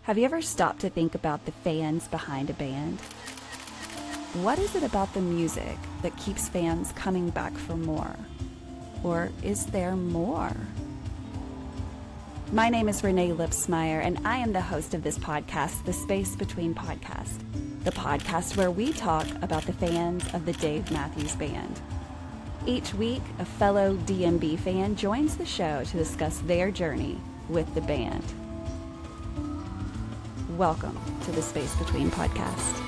Have you ever stopped to think about the fans behind a band? What is it about the music that keeps fans coming back for more? Or is there more? My name is Renae Lipsmeyer, and I am the host of this podcast, The Space Between Podcast, the podcast where we talk about the fans of the Dave Matthews Band. Each week, a fellow DMB fan joins the show to discuss their journey with the band. Welcome to the Space Between Podcast.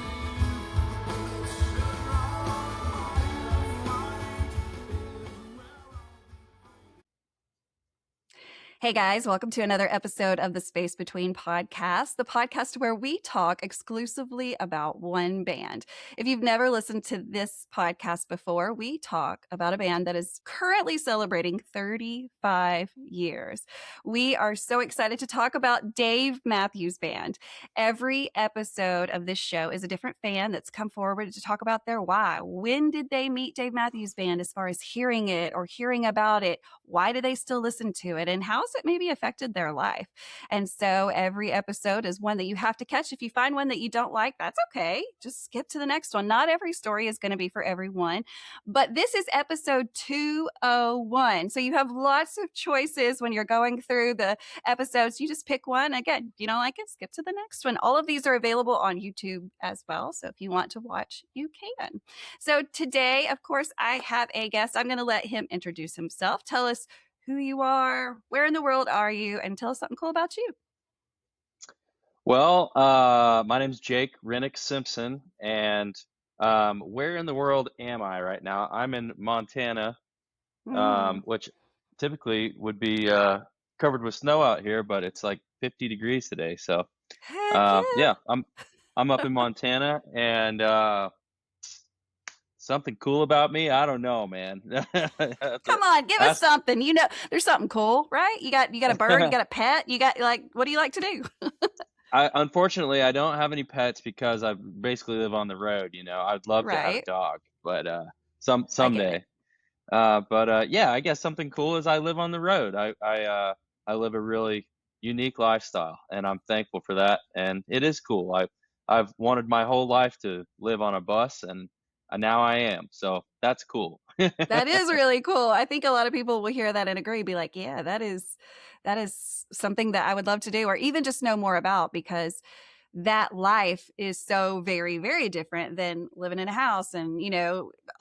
Hey guys, welcome to another episode of the Space Between Podcast, the podcast where we talk exclusively about one band. If you've never listened to this podcast before, we talk about a band that is currently celebrating 35 years. We are so excited to talk about Dave Matthews Band. Every episode of this show is a different fan that's come forward to talk about their why. When did they meet Dave Matthews Band as far as hearing it or hearing about it? Why do they still listen to it? And how's it maybe affected their life? And so every episode is one that you have to catch. If you find one that you don't like, that's okay. Just skip to the next one. Not every story is going to be for everyone. But this is episode 201. So you have lots of choices when you're going through the episodes. You just pick one. Again, if you don't like it, skip to the next one. All of these are available on YouTube as well. So if you want to watch, you can. So today, of course, I have a guest. I'm going to let him introduce himself. Tell us who you are, where in the world are you, and tell us something cool about you. Well, my name's Jake Simpson, and where in the world am I right now? I'm in Montana, which typically would be covered with snow out here, but it's like 50 degrees today. So, Heck yeah, I'm up in Montana, and something cool about me? I don't know, man. Come on, give us something. You know, there's something cool, right? You got a bird, you got a pet, you got what do you like to do? Unfortunately, I don't have any pets because I basically live on the road. I'd love to have a Right. dog, but I get someday. it. Yeah, I guess something cool is I live on the road. I live a really unique lifestyle, and I'm thankful for that. And it is cool. I've wanted my whole life to live on a bus, and now I am. So that's cool. That is really cool. I think a lot of people will hear that and agree, be like, yeah, that is something that I would love to do, or even just know more about, because that life is so very, very different than living in a house and,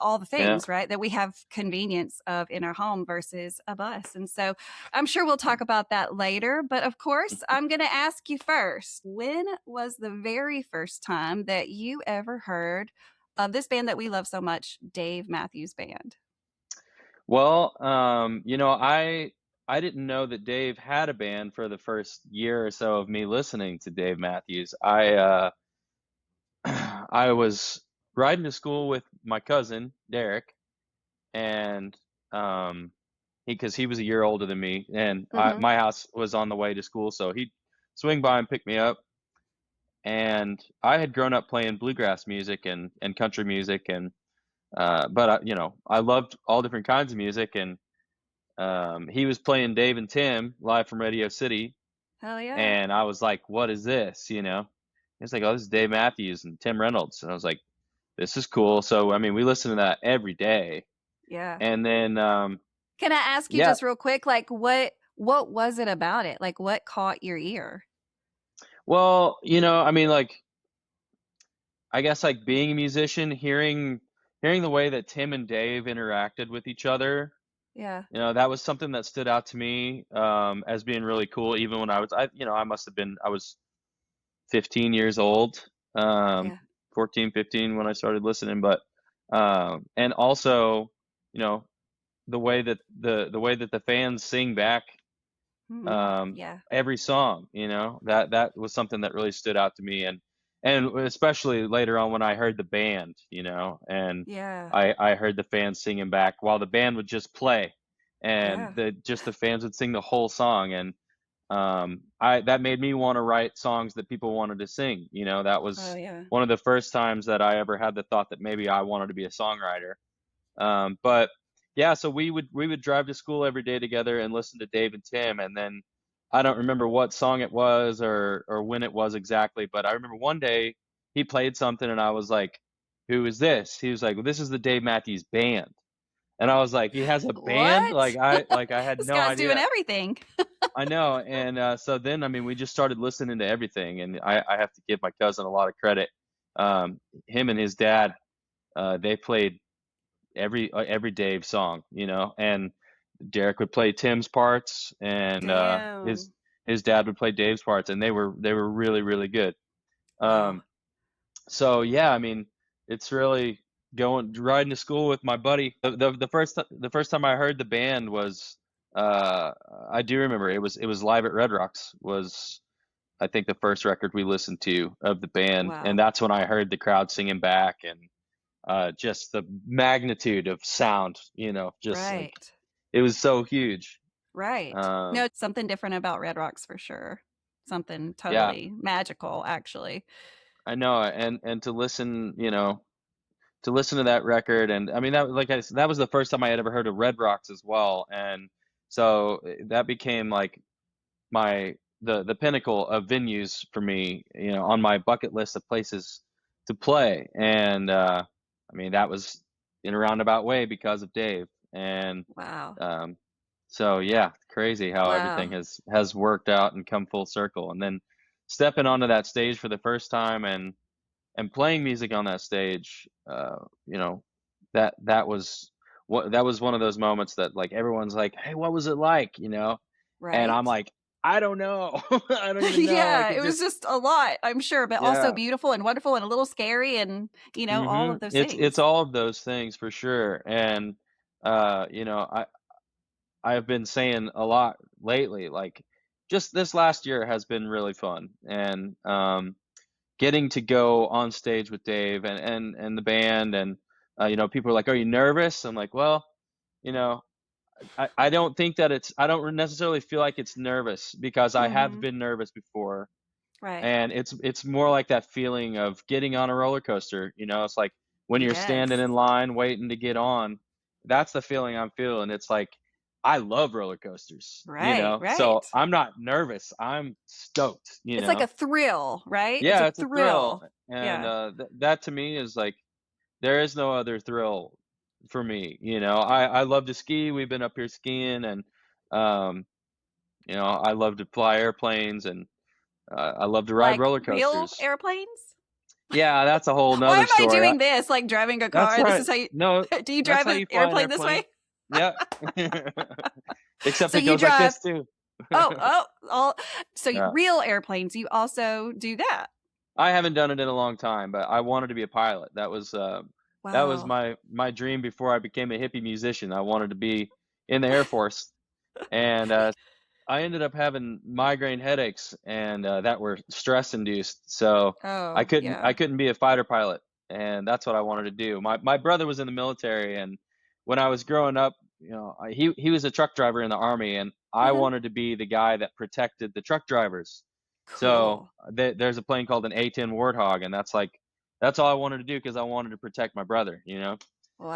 all the Yeah. things, right, that we have convenience of in our home versus a bus. And so I'm sure we'll talk about that later. But of course, I'm going to ask you first, when was the very first time that you ever heard of this band that we love so much, Dave Matthews Band? Well, I didn't know that Dave had a band for the first year or so of me listening to Dave Matthews. I was riding to school with my cousin Derek, and because he was a year older than me, and Mm-hmm. my house was on the way to school, so he'd swing by and pick me up. And I had grown up playing bluegrass music and country music, and but I loved all different kinds of music, and he was playing Dave and Tim live from Radio City, Hell yeah. and I was like, "What is this?" It's like, "Oh, this is Dave Matthews and Tim Reynolds," and I was like, "This is cool." So I mean, we listened to that every day, Yeah. and then Can I ask you yeah, just real quick, like what was it about it? Like what caught your ear? well, I mean, like, I guess like being a musician, hearing the way that Tim and Dave interacted with each other. Yeah. That was something that stood out to me as being really cool. Even when I was 15 years old, um, Yeah. 14, 15 when I started listening. But and also, you know, the way that the fans sing back Yeah. every song, that was something that really stood out to me, and especially later on when I heard the band, and Yeah. I heard the fans singing back while the band would just play, and Yeah. the fans would sing the whole song, and I that made me want to write songs that people wanted to sing. That Oh was yeah. one of the first times that I ever had the thought that maybe I wanted to be a songwriter. But yeah, so we would drive to school every day together and listen to Dave and Tim, and then I don't remember what song it was or when it was exactly, but I remember one day he played something and I was like, "Who is this?" He was like, "Well, this is the Dave Matthews Band." And I was like, "He has a band?" What? Like I had This no guy's doing idea. everything. I know. And so then, I mean, we just started listening to everything, and I have to give my cousin a lot of credit. Him and his dad, they played every Dave song, and Derek would play Tim's parts, and Damn. his dad would play Dave's parts, and they were really really good. Wow. Um, so yeah, I mean, it's really going riding to school with my buddy. The first time I heard the band was uh, I do remember it was live at Red Rocks was I think the first record we listened to of the band, and Wow. that's when I heard the crowd singing back and just the magnitude of sound, just like Right. it was so huge. Right. No, it's something different about Red Rocks for sure. Something Yeah, totally magical, actually. I know, and to listen to that record, and I mean that like I said, that was the first time I had ever heard of Red Rocks as well, and so that became like my the pinnacle of venues for me, on my bucket list of places to play, and I mean that was in a roundabout way because of Dave, and Wow. um, so yeah, crazy how everything Wow. has worked out and come full circle, and then stepping onto that stage for the first time and playing music on that stage, that was one of those moments that like everyone's like, "Hey, what was it like?" And I'm Right. like, "I don't know. I don't even know. I Yeah, could it was just." just a lot, I'm sure, but also Yeah. beautiful and wonderful and a little scary and, all of those It's things. all of those things for sure. And I've been saying a lot lately, like just this last year has been really fun, and getting to go on stage with Dave and the band, and people are like, "Are you nervous?" I'm like, "Well, you know, I don't think that I don't necessarily feel like it's nervous because I have Mhm. been nervous before, Right. and it's more like that feeling of getting on a roller coaster. It's like when you're standing Yes. in line waiting to get on. That's the feeling I'm feeling. It's like I love roller coasters, Right, so right. I'm not nervous. I'm stoked. It's like a thrill, right? It's a Yeah, it's a thrill, thrill. and Yeah. that to me is like there is no other thrill for me. I love to ski. We've been up here skiing, and um, I love to fly airplanes, and I love to ride Like roller real coasters. airplanes? Yeah, that's a whole Why nother am I story. doing this, like driving a That's car? This right. is how you No, do you that's drive how an you fly an airplane this airplane. way? Yeah. Except So it you goes like drive this too. all so Yeah. real airplanes, you also do that? I haven't done it in a long time, but I wanted to be a pilot. That was Wow. my dream before I became a hippie musician. I wanted to be in the Air Force, and I ended up having migraine headaches, and that were stress induced. So I Oh, couldn't I yeah. couldn't be a fighter pilot, and that's what I wanted to do. My brother was in the military, and when I was growing up, he was a truck driver in the army, and I Mhm. wanted to be the guy that protected the truck drivers. So Cool. there's a plane called an A-10 Warthog, and that's all I wanted to do because I wanted to protect my brother.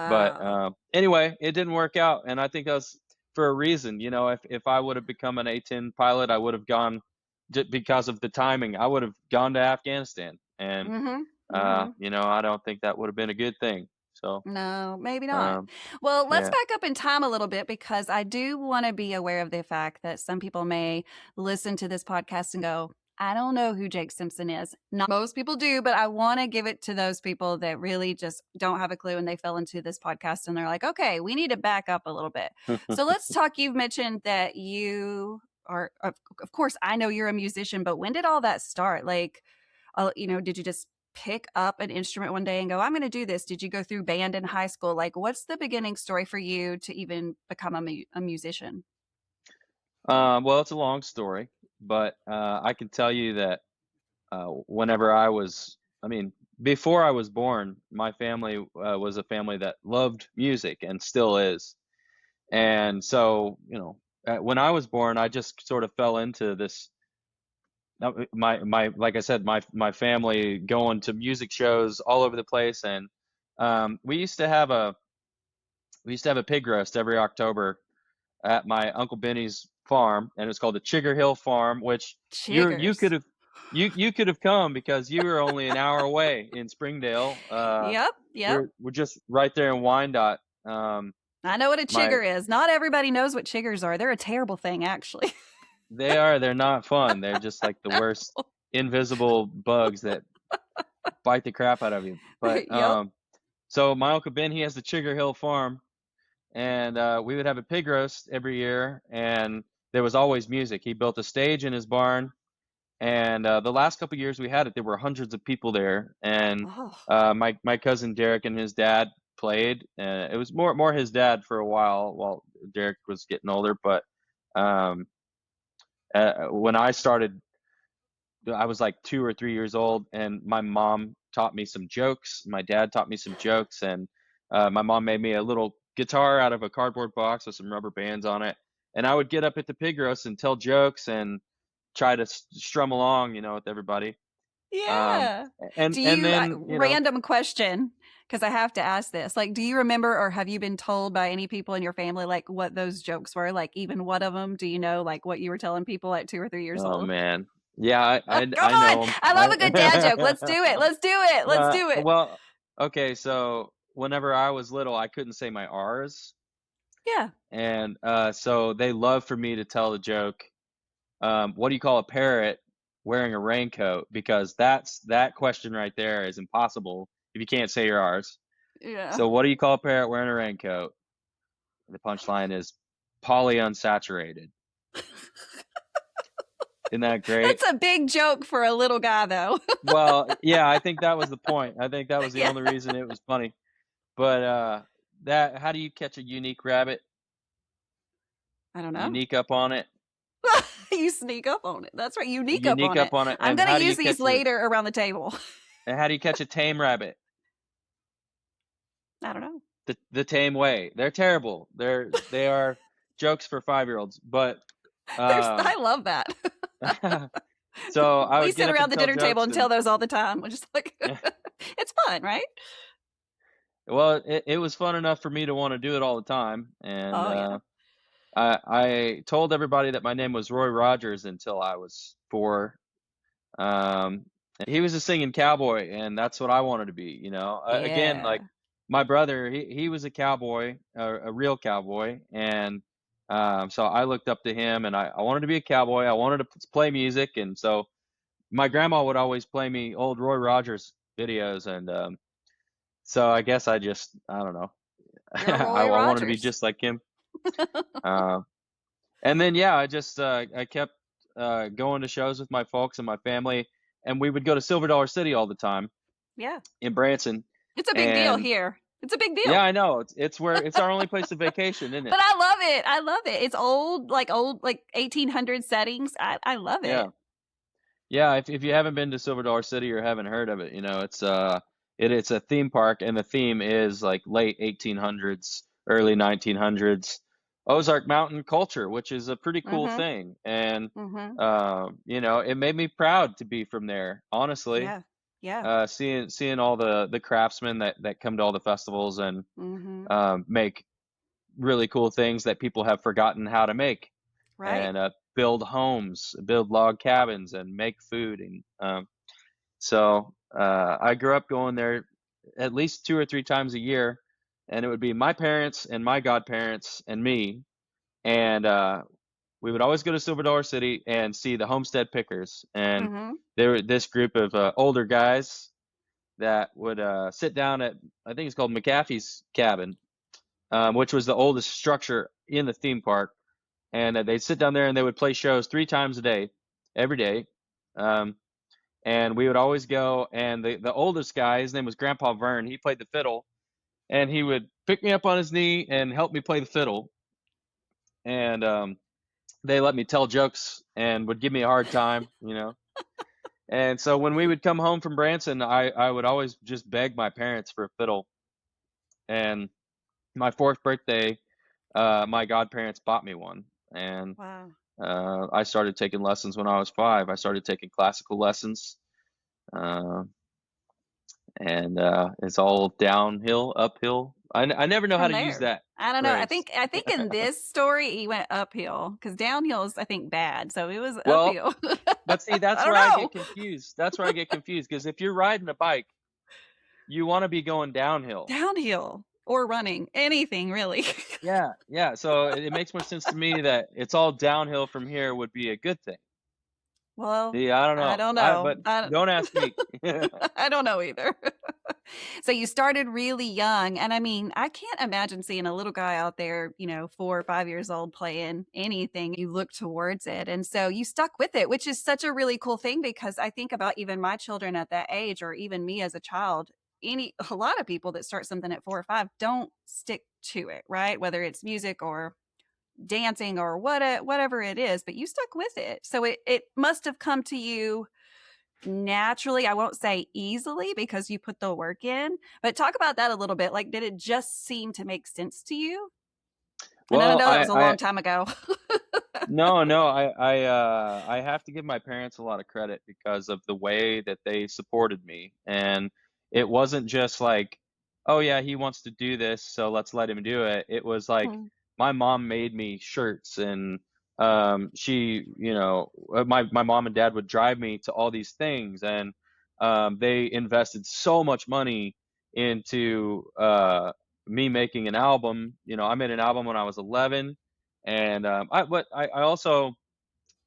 But Wow. anyway, it didn't work out, and I think that was for a reason. If I would have become an A-10 pilot, I would have gone because of the timing. I would have gone to Afghanistan, and Mhm, mhm. I don't think that would have been a good thing. So, No, maybe not. um, Well, let's yeah. back up in time a little bit because I do want to be aware of the fact that some people may listen to this podcast and go, I don't know who Jake Simpson is. Not most people do, but I want to give it to those people that really just don't have a clue and they fell into this podcast and they're like, okay, we need to back up a little bit. So let's talk. You've mentioned that you are, of course, I know you're a musician, but when did all that start? Like, did you just pick up an instrument one day and go, I'm going to do this? Did you go through band in high school? Like, what's the beginning story for you to even become a musician? Well, it's a long story, but I can tell you that whenever I mean, before I was born, my family was a family that loved music and still is. And so, when I was born, I just sort of fell into this. Like I said, my family going to music shows all over the place, and we used to have a pig roast every October at my Uncle Benny's farm, and it's called the Chigger Hill Farm, which you Chiggers. could have you could have come because you were only an hour away in Springdale. Yep, yep. We're just right there in Wyandotte. I know what a My chigger is. Not everybody knows what chiggers are. They're a terrible thing, actually. they're not fun. They're just like the worst invisible bugs that bite the crap out of you. But Yep. so my Uncle Ben, he has the Chigger Hill Farm, and we would have a pig roast every year, and there was always music. He built a stage in his barn, and the last couple years we had it, there were hundreds of people there, and Oh, my cousin Derek and his dad played. It was more his dad for a while Derek was getting older, but um, when I started, I was like 2 or 3 years old, and my mom taught me some jokes. My dad taught me some jokes, and my mom made me a little guitar out of a cardboard box with some rubber bands on it. And I would get up at the pig roast and tell jokes and try to strum along, with everybody. Um, yeah. and then, Random question, because I have to ask this. Like, do you remember or have you been told by any people in your family, like, what those jokes were? Like, even one of them? Do you know, like, what you were telling people at 2 or 3 years oh old? man, yeah, Oh, come I on. know them. I love a good dad joke. Let's do it. Let's do it. Let's do it. Well, okay, so whenever I was little, I couldn't say my R's. Yeah. And so they love for me to tell the joke. What do you call a parrot wearing a raincoat? Because that question right there is impossible if you can't say your R's. Yeah. So what do you call a parrot wearing a raincoat? The punchline is polyunsaturated. Isn't that great? That's a big joke for a little guy, though. Well, yeah, I think that was the point. I think that was the Yeah. only reason it was funny. But that how do you catch a unique rabbit? I don't know. Unique up on it. You sneak up on it. That's right. You sneak up Unique on it. up on it. I'm And going how to do you use these catch a later around the table. and how do you catch a tame rabbit? I don't know. The tame way. They're terrible. They are jokes for 5-year-olds. But I love that. so I We would get sit up around and the tell dinner table jokes, and tell and those all the time. We're just like, it's fun, right? well, it was fun enough for me to want to do it all the time. And Oh, yeah. I told everybody that my name was Roy Rogers until I was 4. Um, he was a singing cowboy, and that's what I wanted to be. Again, like Yeah. my brother, he was a cowboy, a real cowboy, and so I looked up to him, and I wanted to be a cowboy. I wanted to play music, and so my grandma would always play me old Roy Rogers videos, and so I guess I don't know, You're a I Roy wanted to be Rogers. just like him. Uh, and then yeah, I kept going to shows with my folks and my family, and we would go to Silver Dollar City all the time Yeah. in Branson. It's a big deal And here. It's a big yeah, deal. I know it's our only place of vacation, isn't it? But I love it. I love it. It's old, like 1800 settings. I love Yeah, it. yeah. If you haven't been to Silver Dollar City or haven't heard of it, it's a theme park, and the theme is like late 1800s, early 1900s Ozark Mountain culture, which is a pretty cool Mm-hmm. thing. And Mm-hmm. it made me proud to be from there, honestly. Yeah. Yeah. Seeing all the craftsmen that come to all the festivals and Mm-hmm. make really cool things that people have forgotten how to make, Right. and build homes, build log cabins, and make food. And so I grew up going there at least 2 or 3 times a year, and it would be my parents and my godparents and me, and we would always go to Silver Dollar City and see the Homestead Pickers. And Mm-hmm. there were this group of older guys that would sit down at, I think it's called McAfee's Cabin, which was the oldest structure in the theme park. And they'd sit down there and they would play shows 3 times a day, every day. Um, and we would always go. And the oldest guy, his name was Grandpa Vern. He played the fiddle, and he would pick me up on his knee and help me play the fiddle. And they let me tell jokes and would give me a hard time. And so when we would come home from Branson, I would always just beg my parents for a fiddle. And my 4th birthday, my godparents bought me one. And Wow. I started taking lessons when I was 5. I started taking classical lessons. Uh, and it's all downhill, uphill. I never know how From to use there. that I don't know. I phrase. think I think in this story he went uphill because downhill is I think bad. So it was Well, uphill. but see, I that's don't where I know. get confused. That's where I get confused because if you're riding a bike, you want to be going downhill. Downhill or running, anything really. Yeah, yeah. So it makes more sense to me that it's all downhill from here would be a good thing. Well, Yeah, I don't I know. don't I know. but don't ask me. I don't know either. So you started really young, and I mean, I can't imagine seeing a little guy out there, 4 or 5 years old playing anything. You look towards it, and so you stuck with it, which is such a really cool thing because I think about even my children at that age, or even me as a child. A lot of people that start something at 4 or 5 don't stick to it, right? Whether it's music or dancing or whatever it is, but you stuck with it. So it must have come to you naturally. I won't say easily because you put the work in, but talk about that a little bit. Like, did it just seem to make sense to you? And I Well, know that was a long time ago. no, I have to give my parents a lot of credit because of the way that they supported me, and it wasn't just like, "Oh, yeah, he wants to do this, so let's let him do it." It was like Mhm. my mom made me shirts and, she, my mom and dad would drive me to all these things, and, they invested so much money into, me making an album. I made an album when I was 11, and, I also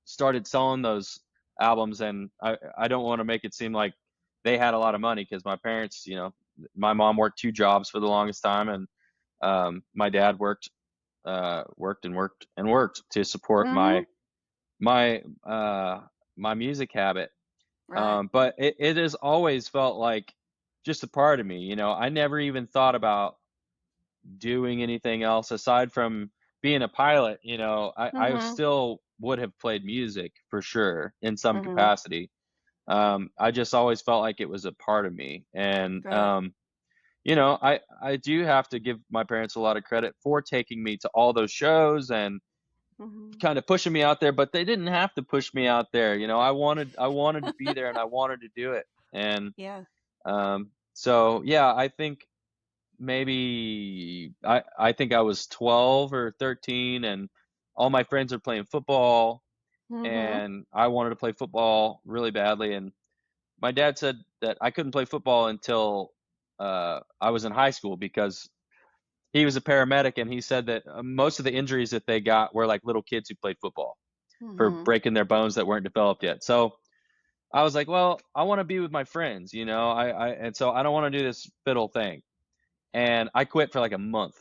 started selling those albums, and I don't wanna make it seem like they had a lot of money because my parents, my mom worked 2 jobs for the longest time, and, my dad worked and worked and worked to support Mhm. my, my music habit. Right. But it has always felt like just a part of me. I never even thought about doing anything else aside from being a pilot. I Mhm. still would have played music for sure in some Mhm. capacity. I just always felt like it was a part of me, and Good. I do have to give my parents a lot of credit for taking me to all those shows and Mhm. kind of pushing me out there, but they didn't have to push me out there. I wanted to be there and I wanted to do it. And Yeah. so yeah, I think maybe I think I was 12 or 13, and all my friends are playing football, Mhm. and I wanted to play football really badly, and my dad said that I couldn't play football until I was in high school because he was a paramedic, and he said that most of the injuries that they got were like little kids who played football for Mhm. breaking their bones that weren't developed yet. So I was like, well, I want to be with my friends, and so I don't want to do this fiddle thing. And I quit for like a month.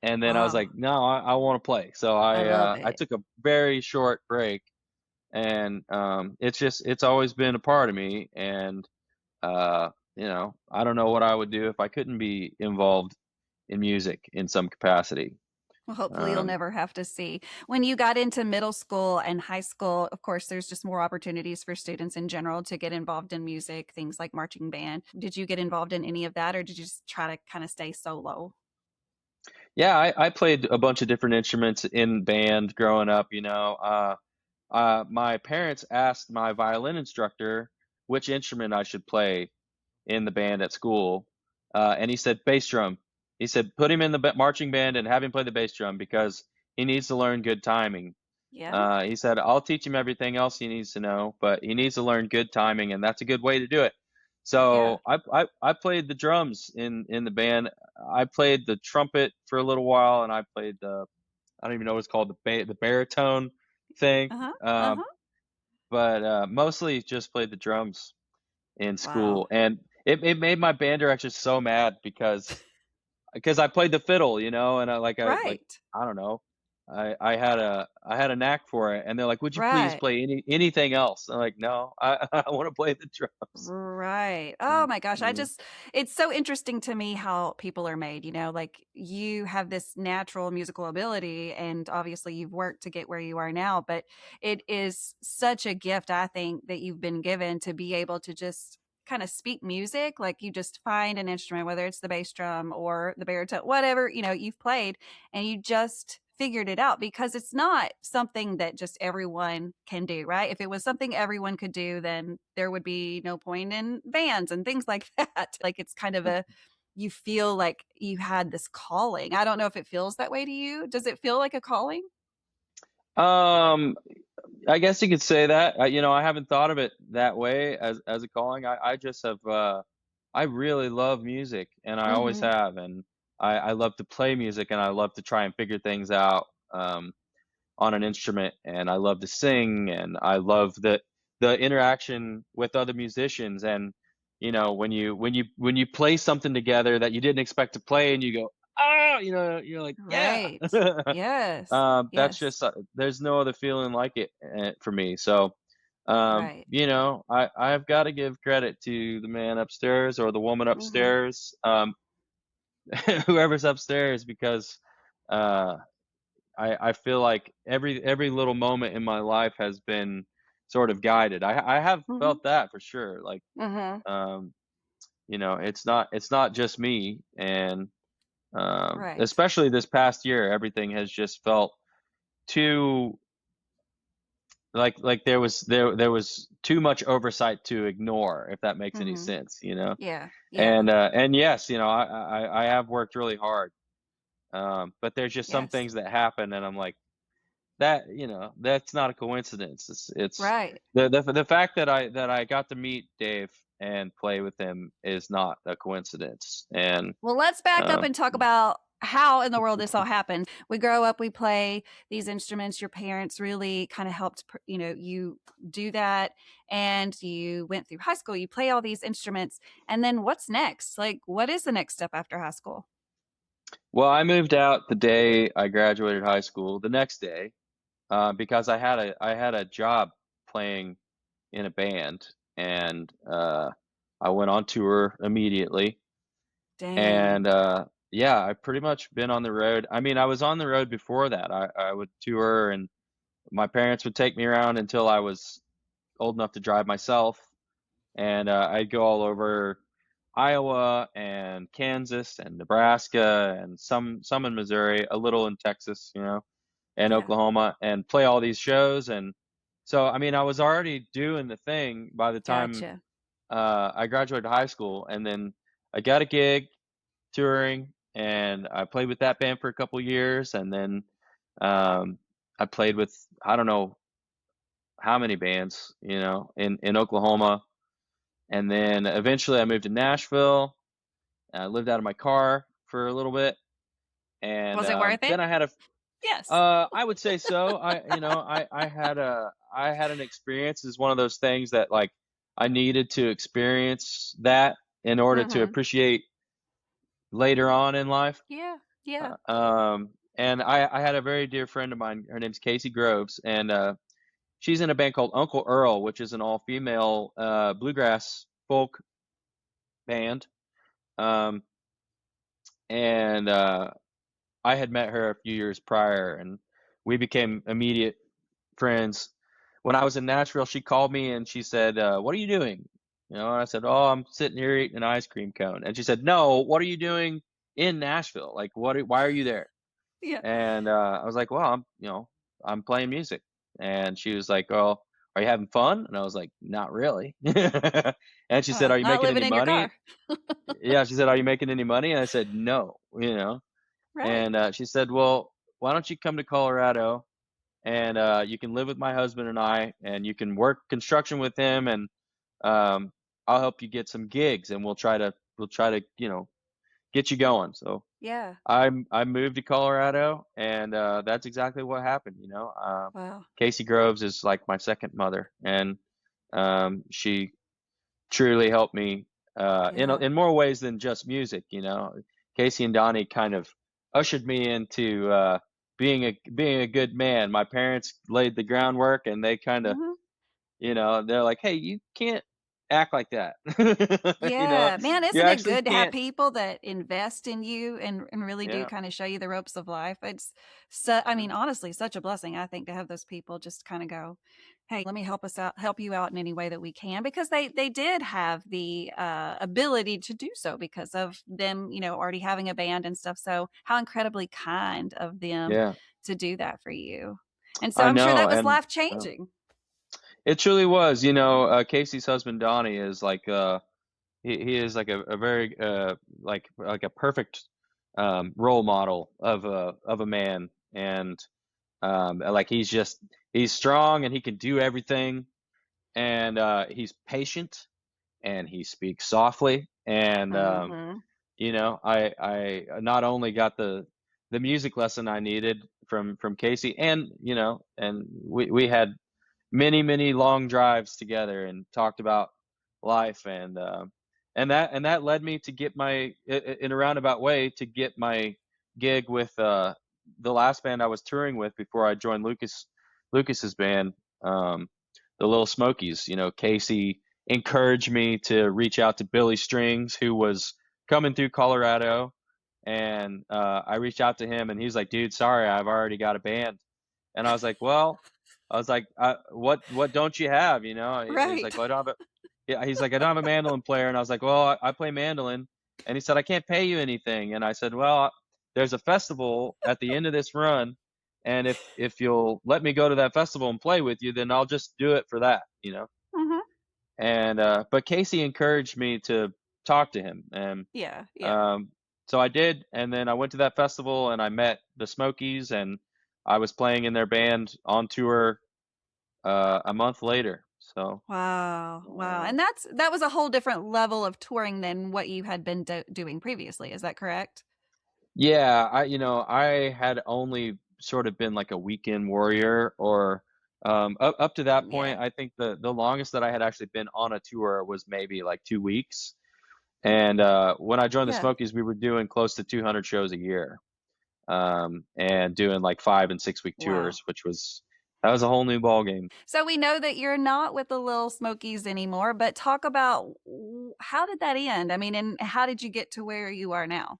And then I was Wow. like, no, I want to play. So I love I it. took a very short break, and it's always been a part of me. And I don't know what I would do if I couldn't be involved in music in some capacity. Well, hopefully you'll Um, never have to see. When you got into middle school and high school, of course, there's just more opportunities for students in general to get involved in music, things like marching band. Did you get involved in any of that, or did you just try to kind of stay solo? yeah, I played a bunch of different instruments in band growing up. My parents asked my violin instructor which instrument I should play in the band at school, and he said bass drum. He said put him in the marching band and have him play the bass drum because he needs to learn good timing. Yeah. He said I'll teach him everything else he needs to know, but he needs to learn good timing, and that's a good way to do it. Yeah. So I played the drums in the band. I played the trumpet for a little while, and I played the I don't even know what it's called, the baritone thing. Uh-huh. Um, Uh-huh. but mostly just played the drums in Wow. school, and it made my band director so mad because I played the fiddle, and Right. I don't know, I had a knack for it, and they're like, "Would you please Right. play anything else?" I'm like, "No, I want to play the drums." Right. Oh Mm, my gosh. mm. It's so interesting to me how people are made, like you have this natural musical ability and obviously you've worked to get where you are now, but it is such a gift, I think, that you've been given to be able to just kind of speak music. Like you just find an instrument, whether it's the bass drum or the baritone, whatever, you've played and you just figured it out, because it's not something that just everyone can do, right? If it was something everyone could do, then there would be no point in bands and things like that. Like, it's kind of you feel like you had this calling. I don't know if it feels that way to you. Does it feel like a calling? Um, I guess you could say that. I haven't thought of it that way as a calling. I just have. I really love music, and I always Mm-hmm. have, and I love to play music, and I love to try and figure things out on an instrument, and I love to sing, and I love the interaction with other musicians, and when you play something together that you didn't expect to play, and you go, ah, you're like, yeah. Right. Yes. That's Yes. just there's no other feeling like it for me. So, Right. I've got to give credit to the man upstairs or the woman Mm-hmm. upstairs, whoever's upstairs, because uh, I feel like every little moment in my life has been sort of guided. I have Mm-hmm. felt that for sure. Like, Mm-hmm. um, it's not just me, and Right. especially this past year, everything has just felt too like there was too much oversight to ignore, if that makes any Mm-hmm. sense. Yeah. Yeah. And yes, I have worked really hard, but there's just some Yes. things that happen, and I'm like, that's not a coincidence. It's Right. the fact that I got to meet Dave and play with him is not a coincidence. And Well, let's back up um and talk about how in the world this all happened. We grow up, we play these instruments. Your parents really kind of helped, you do that, and you went through high school, you play all these instruments. And then what's next? Like, what is the next step after high school? well, I moved out the day I graduated high school, the next day, because I had a job playing in a band, and I went on tour immediately. Dang. And yeah, I've pretty much been on the road. I mean, I was on the road before that. I would tour, and my parents would take me around until I was old enough to drive myself, and I'd go all over Iowa and Kansas and Nebraska and some in Missouri, a little in Texas, and Yeah. Oklahoma, and play all these shows. And so, I mean, I was already doing the thing by the time Gotcha. I graduated high school, and then I got a gig touring, and I played with that band for a couple years, and then I played with, I don't know how many bands, in Oklahoma, and then eventually I moved to Nashville. I lived out of my car for a little bit, and Was it worth then it? I had a Yes. I would say so. I had an experience. Is one of those things that, like, I needed to experience that in order to Mm-hmm. appreciate later on in life. Yeah. Yeah. And I had a very dear friend of mine. Her name's Casey Groves, and she's in a band called Uncle Earl, which is an all-female bluegrass folk band. Um, and I had met her a few years prior, and we became immediate friends. When I was in Nashville, she called me and she said, "What are you doing?" And I said, "Oh, I'm sitting here eating an ice cream cone." And she said, "No, what are you doing in Nashville? Like, why are you there?" Yeah. And I was like, "Well, I'm playing music." And she was like, "Oh, are you having fun?" And I was like, "Not really." And she said, "Are you Not making living any in your money?" car. Yeah, she said, "Are you making any money?" And I said, "No." Right. And she said, "Well, why don't you come to Colorado, and you can live with my husband and I, and you can work construction with him, and um, I'll help you get some gigs, and we'll try to get you going." So Yeah. I moved to Colorado, and that's exactly what happened. Wow. Casey Groves is like my second mother, and she truly helped me Yeah. in more ways than just music. Casey and Donnie kind of ushered me into being a good man. My parents laid the groundwork, and they kind of, Mhm. they're like, "Hey, you can't act like that." you know, Yeah. Man, you isn't it actually good to have can't. people that invest in you and really do Yeah, kind of show you the ropes of life? It's so, I yeah, mean, honestly, such a blessing, I think, to have those people just kind of go. hey, let me help you out in any way that we can, because they did have the ability to do so because of them, already having a band and stuff. So how incredibly kind of them Yeah, to do that for you. And so I I'm sure know, that was and life changing. it truly was. Casey's husband Donnie is like he is like a very like a perfect role model of a man, and like he's strong and he can do everything, and he's patient and he speaks softly, and Hmm. I not only got the music lesson I needed from Casey, and and we had many long drives together and talked about life, and that led me to get in a roundabout way to get my gig with the last band I was touring with before I joined Lucas's band, um, the Little Smokies. Casey encouraged me to reach out to Billy Strings, who was coming through Colorado, and I reached out to him, and he was like, "Dude, sorry, I've already got a band." And I was like, "Well," I was like, what don't you have?" He's Right. like, "Well, I don't have a," yeah, he's like, "I don't have a mandolin player." And I was like, "Well, I play mandolin." And he said, "I can't pay you anything." And I said, "Well, there's a festival at the end of this run, and if you'll let me go to that festival and play with you, then I'll just do it for that." Hmm. And but Casey encouraged me to talk to him, and Yeah. Yeah. um, so I did, and then I went to that festival and I met the Smokies, and I was playing in their band on tour a month later. So Wow. Wow. uh, And that was a whole different level of touring than what you had been doing previously. Is that correct? yeah, I had only sort of been like a weekend warrior, or up to that Yeah. point, I think the longest that I had actually been on a tour was maybe like 2 weeks. And when I joined the Yeah. Smokies, we were doing close to 200 shows a year, and doing like 5 and 6 week Wow. tours, that was a whole new ball game. So we know that you're not with the Little Smokies anymore, but talk about how did that end? I mean, and how did you get to where you are now?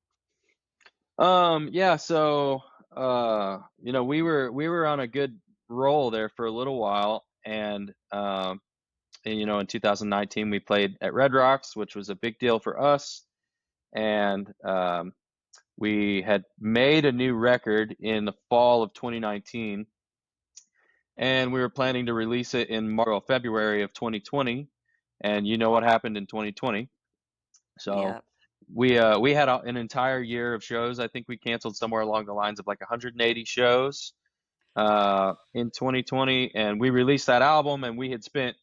Yeah, so we were on a good roll there for a little while, and in 2019 we played at Red Rocks, which was a big deal for us, and we had made a new record in the fall of 2019, and we were planning to release it in February of 2020, and you know what happened in 2020. So Yeah. we had an entire year of shows. I think we canceled somewhere along the lines of like 180 shows in 2020, and we released that album, and we had spent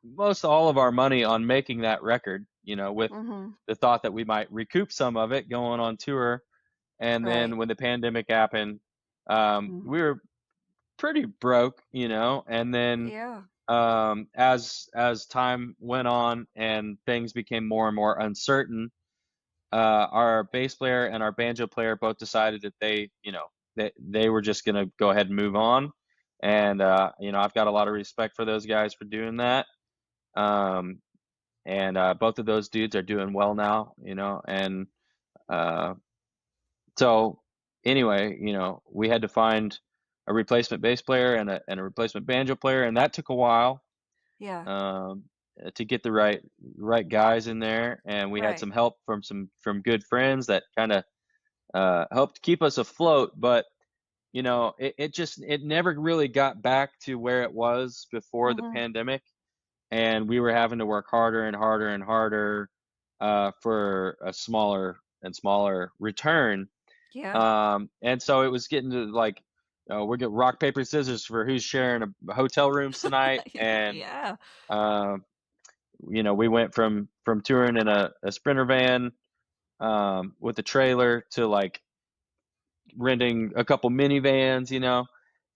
most all of our money on making that record, with Hmm. the thought that we might recoup some of it going on tour. And Right. then when the pandemic happened, Mm. we were pretty broke, and then Yeah. as time went on and things became more and more uncertain, our bass player and our banjo player both decided that they were just going to go ahead and move on. And I've got a lot of respect for those guys for doing that. Um, and both of those dudes are doing well now, and uh, so anyway, we had to find a replacement bass player and a replacement banjo player, and that took a while, Yeah. um, to get the right guys in there, and we had Right. some help from good friends that kind of helped keep us afloat. But it never really got back to where it was before the Hmm. pandemic, and we were having to work harder and harder and harder for a smaller and smaller return. Yeah. And so it was getting to like, we're getting rock paper scissors for who's sharing a hotel rooms tonight, and Yeah. um, we went from touring in a Sprinter van, with a trailer, to like renting a couple minivans,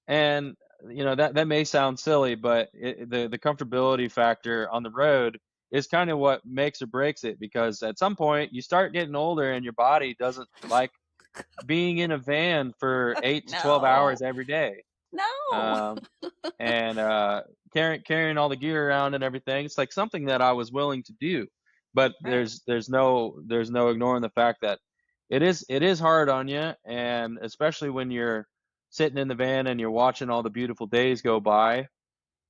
and that may sound silly, but the comfortability factor on the road is kind of what makes or breaks it, because at some point you start getting older and your body doesn't like being in a van for 8 to 12 hours No. every day. No. Um, and carrying all the gear around and everything. It's like something that I was willing to do, but Right. there's no ignoring the fact that it is hard on you, and especially when you're sitting in the van and you're watching all the beautiful days go by.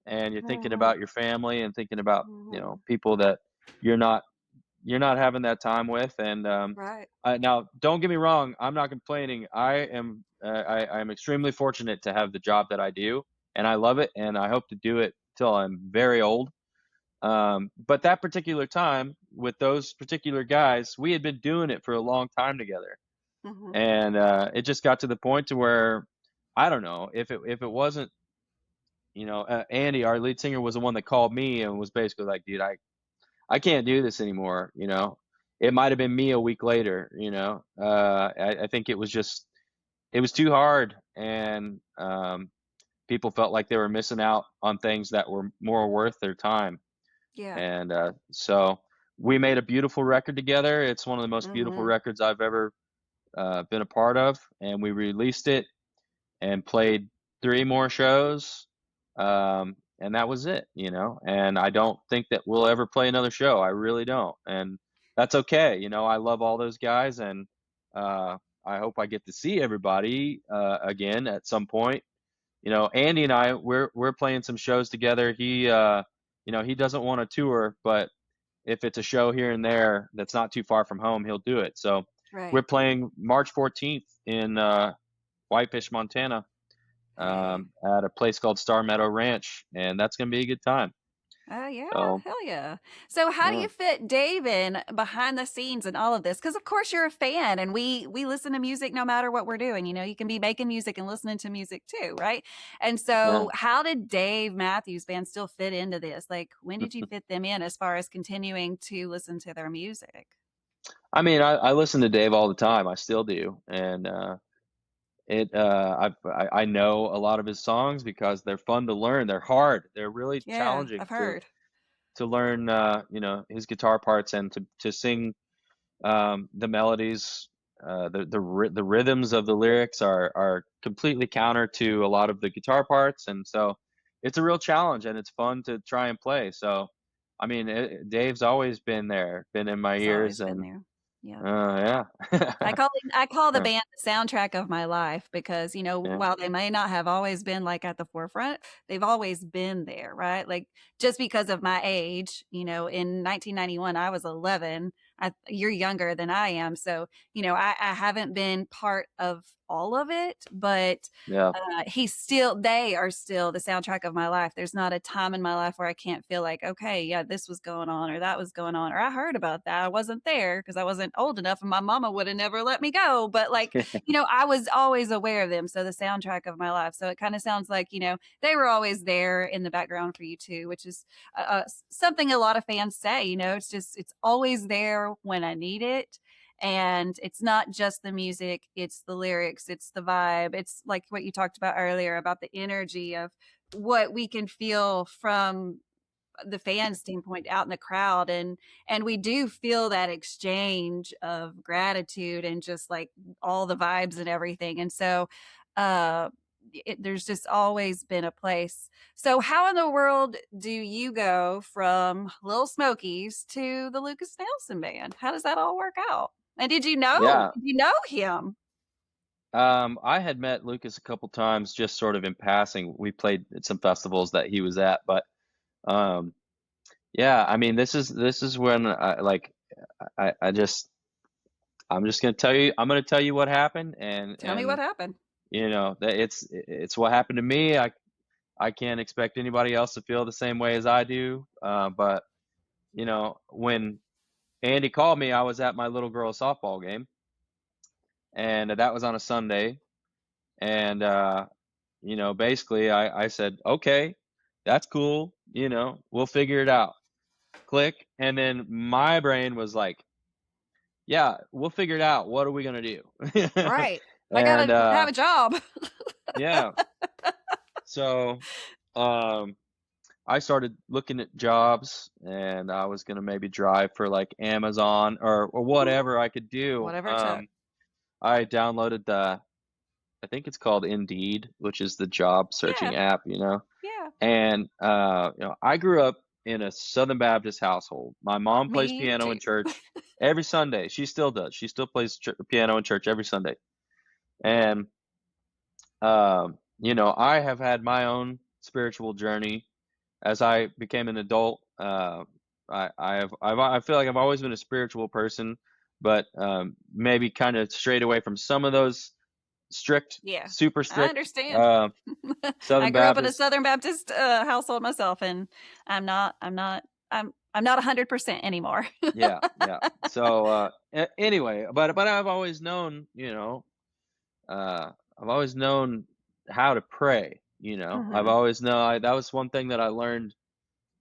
and you're thinking Mhm. about your family and thinking about, Mhm. people that you're not you're not having that time with. And Right. now, don't get me wrong, I'm not complaining. I'm extremely fortunate to have the job that I do, and I love it, and I hope to do it till I'm very old. But that particular time with those particular guys, we had been doing it for a long time together, Mhm. and it just got to the point to where I don't know if it wasn't, Andy, our lead singer, was the one that called me and was basically like, "Dude, I can't do this anymore." It might have been me a week later. I think it was too hard, and people felt like they were missing out on things that were more worth their time. Yeah. And so we made a beautiful record together. It's one of the most beautiful Mhm. records I've ever been a part of, and we released it and played 3 more shows, and that was it. And I don't think that we'll ever play another show, I really don't, and that's okay. I love all those guys, and, uh, I hope I get to see everybody, again at some point. Andy and I, we're playing some shows together. He doesn't wanna tour, but if it's a show here and there that's not too far from home, he'll do it. So, we're Right. playing March 14th in, Whitefish, Montana, Hey. at a place called Star Meadow Ranch, and that's gonna be a good time. Oh, yeah, So, hell yeah. So how do yeah, you fit Dave in behind the scenes and all of this? Because of course you're a fan and we listen to music no matter what we're doing. You can be making music and listening to music too, right? And yeah. so how did Dave Matthews Band still fit into this? Like when did you fit them in as far as continuing to listen to their music? I mean, I listen to Dave all the time, I still do, and, I know a lot of his songs because they're fun to learn, they're hard, they're really Yeah, challenging I've to heard. learn, his guitar parts and to sing, the melodies. The rhythms of the lyrics are completely counter to a lot of the guitar parts, and so it's a real challenge, and it's fun to try and play. So, I mean, Dave's always been there, been in my He's ears, always been and there. Yeah. yeah. I call the Yeah, band the soundtrack of my life because, yeah, while they may not have always been like at the forefront, they've always been there, right? Like just because of my age, in 1991 I was 11. You're younger than I am, so I haven't been part of all of it, but yeah. they are still the soundtrack of my life. There's not a time in my life where I can't feel like, okay, yeah, this was going on or that was going on, or I heard about that. I wasn't there because I wasn't old enough and my mama would have never let me go. But like, I was always aware of them. So the soundtrack of my life. So it kind of sounds like, they were always there in the background for you too, which is something a lot of fans say, it's always there when I need it. And it's not just the music, it's the lyrics, it's the vibe. It's like what you talked about earlier about the energy of what we can feel from the fan standpoint out in the crowd, and we do feel that exchange of gratitude and just like all the vibes and everything. And so there's just always been a place. So how in the world do you go from Little Smokies to the Lucas Nelson Band? How does that all work out? And Yeah. did you know him? I had met Lucas a couple times just sort of in passing. We played at some festivals that he was at, but um, yeah, I mean, this is when I just I'm gonna tell you what happened, and Tell me what and happened. that it's what happened to me. I can't expect anybody else to feel the same way as I do. But when Andy called me, I was at my little girl softball game, and that was on a Sunday, and basically I said, okay, that's cool. We'll figure it out. Click, and then my brain was like, yeah, we'll figure it out. What are we gonna do? Right. I And gotta have a job. yeah, so um, I started looking at jobs, and I was gonna maybe drive for like Amazon or Mhm. whatever I could do. Whatever it took. I downloaded I think it's called Indeed, which is the job Yeah, searching app. yeah. And I grew up in a Southern Baptist household. My mom plays Me piano in too. church every Sunday. She still does. She still plays piano in church every Sunday. And I have had my own spiritual journey, as I became an adult, I feel like I've always been a spiritual person, but maybe kind of strayed away from some of those strict, Yeah, super I strict understand. I Southern grew up in a Baptist. Southern Baptist household myself, and I'm not 100% anymore. Yeah, yeah. So anyway, but I've always known, I've always known how to pray. I've Hmm. always known that was one thing that I learned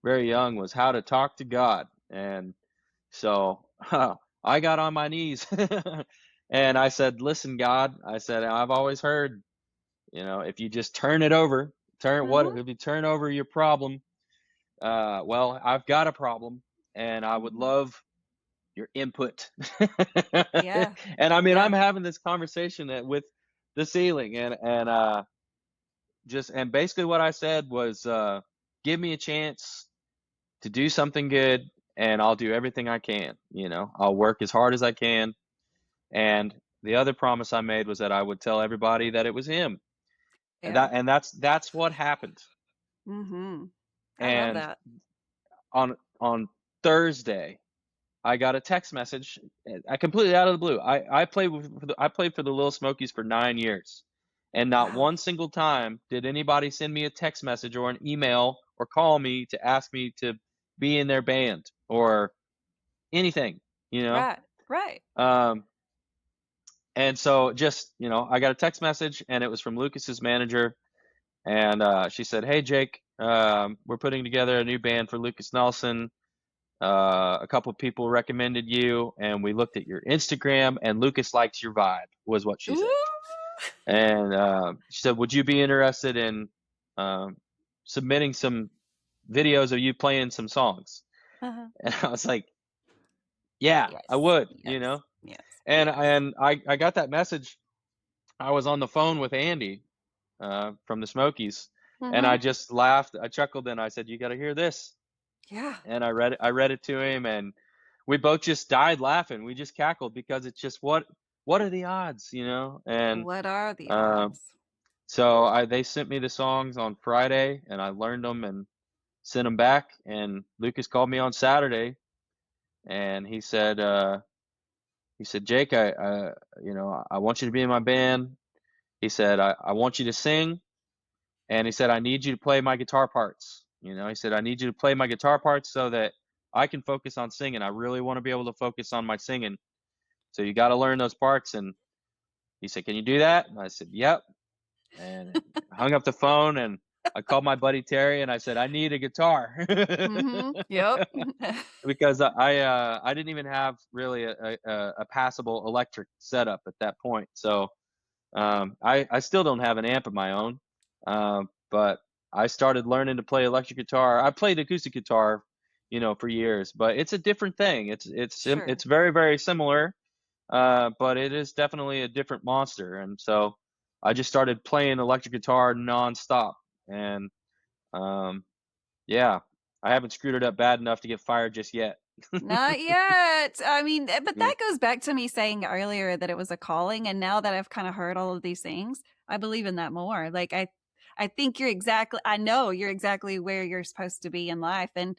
very young was how to talk to God. And so I got on my knees and I said, "Listen, God," I said, "I've always heard, if you just turn it over, Hmm. if you turn over your problem, well, I've got a problem, and I would Hmm. love your input." Yeah, And I mean, yeah, I'm having this conversation with the ceiling, and and basically what I said was, "Give me a chance to do something good, and I'll do everything I can. I'll work as hard as I can." And the other promise I made was that I would tell everybody that it was him, and yeah. that's what happened. Hmm. I love And that. on Thursday, I got a text message. I completely out of the blue. I played for the Little Smokies for 9 years, and not Wow. one single time did anybody send me a text message or an email or call me to ask me to be in their band or anything. You know, Right, right. um, and so just I got a text message, and it was from Lucas's manager, and she said, "Hey Jake, we're putting together a new band for Lucas Nelson. A couple of people recommended you, and we looked at your Instagram, and Lucas likes your vibe," was what she said. Ooh. And she said, "Would you be interested in um, submitting some videos of you playing some songs?" Uh-huh. And I was like, "Yeah, I Yes, would," yes, yes, yes. And I got that message. I was on the phone with Andy from the Smokies, and I Hmm. just laughed. I chuckled, and I said, "You got to hear this." Yeah. And I read it to him, and we both just died laughing. We just cackled because it's just what are the odds? And What are the um, odds? so they sent me the songs on Friday, and I learned them and sent them back. And Lucas called me on Saturday, and he said, "Jake, I want you to be in my band." He said, I want you to sing, and he said, "I need you to play my guitar parts." He said, "I need you to play my guitar parts so that I can focus on singing. I really want to be able to focus on my singing. So you got to learn those parts." And he said, "Can you do that?" And I said, "Yep." And I hung up the phone, and I called my buddy Terry, and I said, "I need a guitar." Hmm. Yep. Because I didn't even have really a passable electric setup at that point. So I still don't have an amp of my own, but I started learning to play electric guitar. I played acoustic guitar, for years, but it's a different thing. Sure. It's very very similar, but it is definitely a different monster. And so I just started playing electric guitar nonstop, and um, yeah, I haven't screwed it up bad enough to get fired just yet. Not yet. I mean, but Yeah. that goes back to me saying earlier that it was a calling, and now that I've kind of heard all of these things, I believe in that more. Like I think I know you're exactly where you're supposed to be in life, and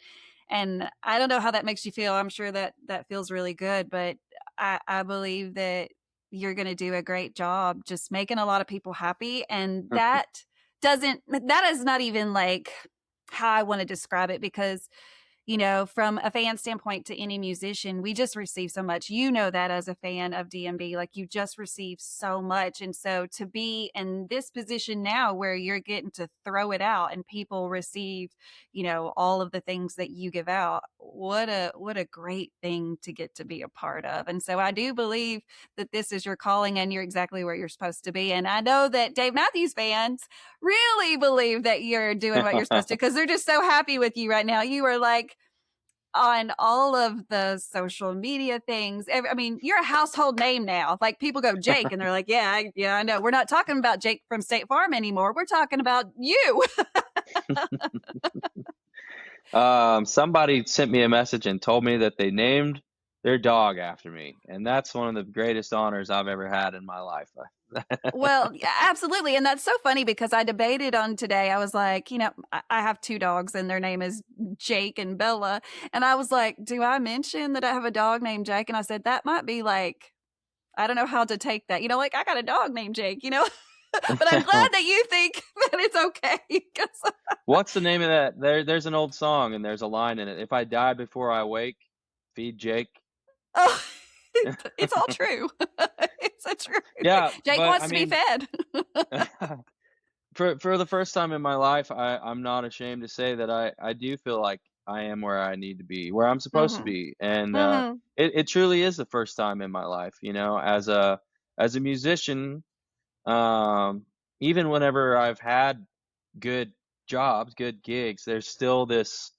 I don't know how that makes you feel. I'm sure that that feels really good, but I believe that you're going to do a great job just making a lot of people happy, and that is not even like how I want to describe it because from a fan standpoint to any musician, we just receive so much. You know that as a fan of DMB, like you just receive so much. And so to be in this position now where you're getting to throw it out and people receive, all of the things that you give out, what a great thing to get to be a part of. And so I do believe that this is your calling and you're exactly where you're supposed to be. And I know that Dave Matthews fans really believe that you're doing what you're supposed to because they're just so happy with you right now. You are like on all of the social media things. I mean, you're a household name now. Like people go Jake, and they're like, "Yeah, yeah, I know." We're not talking about Jake from State Farm anymore. We're talking about you. Somebody sent me a message and told me that they named their dog after me, and that's one of the greatest honors I've ever had in my life. Well, yeah, absolutely. And that's so funny because I debated on today. I was like, I have two dogs and their name is Jake and Bella. And I was like, do I mention that I have a dog named Jake? And I said, that might be like, I don't know how to take that. Like I got a dog named Jake. But I'm glad that you think that it's okay. 'Cause- What's the name of that? There's an old song and there's a line in it. If I die before I wake, feed Jake. oh, it's all true. It's a true. Yeah, Jake but wants I to be mean, fed. for the first time in my life, I'm not ashamed to say that I do feel like I am where I need to be, where I'm supposed to Hmm. be, and Hmm. it truly is the first time in my life, as a musician. Um, Even whenever I've had good jobs, good gigs, there's still this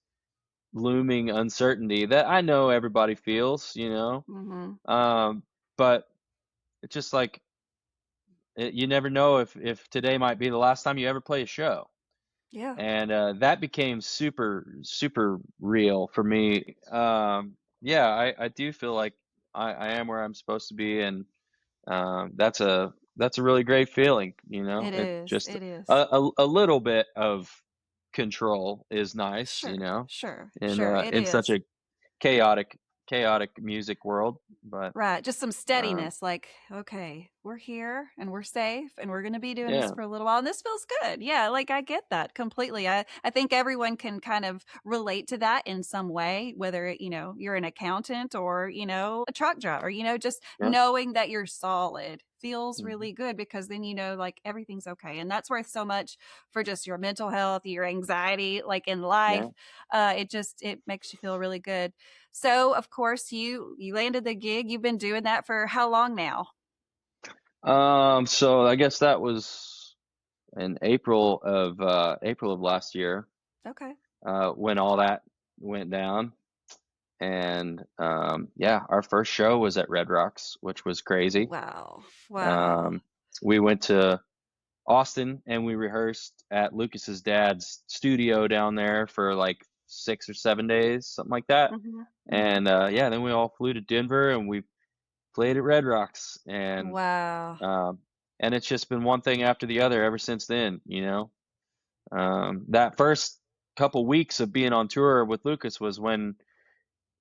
looming uncertainty that I know everybody feels. Hmm. Um, but it's just like you never know if today might be the last time you ever play a show. Yeah, And that became super super real for me. Yeah, I do feel like I am where I'm supposed to be, and that's a really great feeling. it It is. just It is. a little bit of control is nice, Sure, sure, in sure. It in such is. a chaotic music world. But Right, just some um, steadiness, like, "Okay, we're here, and we're safe, and we're gonna be doing this yeah, for a little while, and this feels good." Yeah, like, I get that completely. I think everyone can kind of relate to that in some way, whether, you're an accountant or, a truck driver, just yeah, knowing that you're solid feels mhm, really good because then like, everything's okay, and that's worth so much for just your mental health, your anxiety, like, in life. yeah. It makes you feel really good. So, of course, you landed the gig. You've been doing that for how long now? So I guess that was in April of last year, Okay. when all that went down. And yeah, our first show was at Red Rocks, which was crazy. Wow. Wow. Um, we went to Austin and we rehearsed at Lucas's dad's studio down there for like 6 or 7 days, something like that. Mhm. Mhm. And yeah, then we all flew to Denver and we played at Red Rocks, Wow. um, and it's just been one thing after the other ever since then. That first couple weeks of being on tour with Lucas was when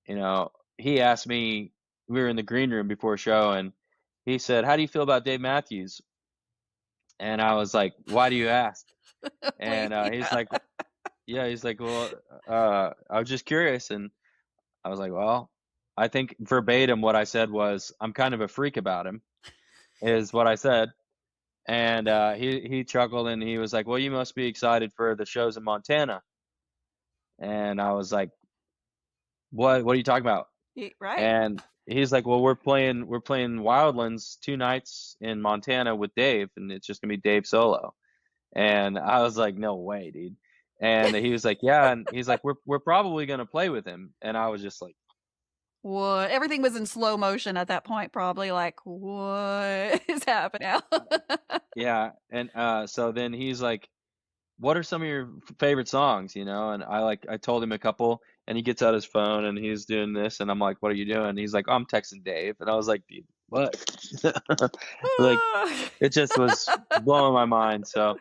you know he asked me. We were in the green room before a show, and he said, "How do you feel about Dave Matthews?" And I was like, "Why do you ask?" Please, And he's yeah. like, "Yeah." He's like, "Well, I was just curious," and I was like, "Well." I think verbatim what I said was, "I'm kind of a freak about him," is what I said. And he chuckled and he was like, "Well, you must be excited for the shows in Montana." And I was like, "What? What are you talking about?" Right. And he's like, "Well, we're playing Wildlands 2 nights in Montana with Dave, and it's just gonna be Dave solo." And I was like, "No way, dude." And he was like, "Yeah," and he's like, "We're probably gonna play with him." And I was just like, What? Everything was in slow motion at that point, probably like, what is happening now? "Yeah." And so then he's like, what are some of your favorite songs, And I told him a couple, and he gets out his phone and he's doing this, and I'm like, what are you doing? He's like, oh, I'm texting Dave, and I was like, dude, what? Like, it just was blowing my mind. So,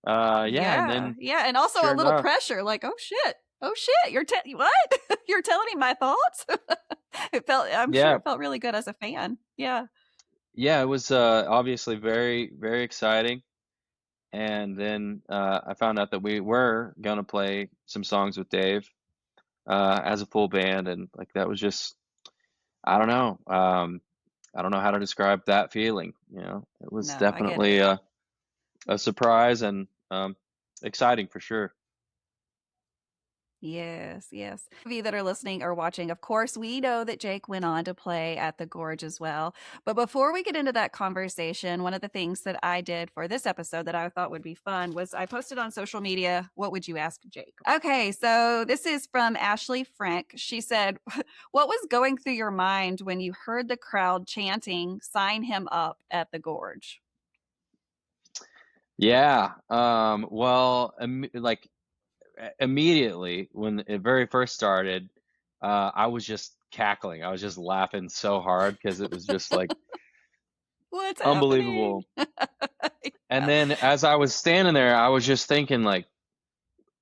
yeah, and Yeah, then yeah, and also a sure little enough, pressure, like, "Oh shit, oh shit, what? You're telling me my thoughts?" I'm sure yeah, it felt really good as a fan. Yeah. yeah, it was obviously very, very exciting. And then I found out that we were gonna play some songs with Dave as a full band, and like that was just I don't know. I don't know how to describe that feeling. It was No, I get it. definitely a surprise and exciting for sure. Yes, yes. Of you that are listening or watching, of course, we know that Jake went on to play at the Gorge as well. But before we get into that conversation, one of the things that I did for this episode that I thought would be fun was I posted on social media, "What would you ask Jake?" Okay, so this is from Ashley Frank. She said, "What was going through your mind when you heard the crowd chanting, 'Sign him up' at the Gorge?" Yeah. Well, like immediately when it very first started, I was just cackling. I was just laughing so hard because it was just like What's happening? Unbelievable. And Yeah. then as I was standing there, I was just thinking like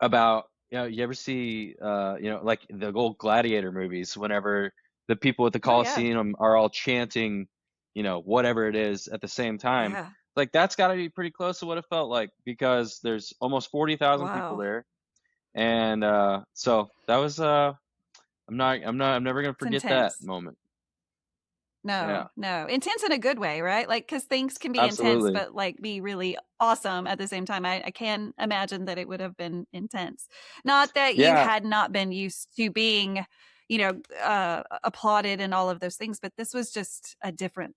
about, you ever see, like the old gladiator movies, whenever the people at the Oh, yeah. Coliseum are all chanting, whatever it is at the same time. Yeah. Like that's got to be pretty close to what it felt like because there's almost 40,000 people Wow. there. And so that was I'm never gonna It's forget that intense. moment. Yeah, No, no. Intense in a good way, right? Like, because things can be intense, absolutely. but like be really awesome at the same time. I can imagine that it would have been intense. Not that you Yeah, had not been used to being, applauded and all of those things, but this was just a different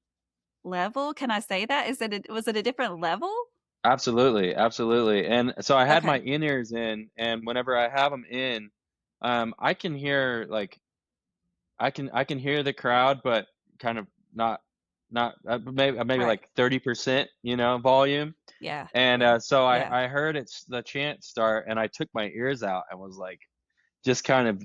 level. Can I say that? Was it a different level? absolutely, absolutely. And so I had my Okay. in-ears in, and whenever I have them in, I can hear like I can hear the crowd, but kind of not maybe Right. like 30%, volume. Yeah. And Yeah. so Yeah. I heard it's the chant start, and I took my ears out and was like just kind of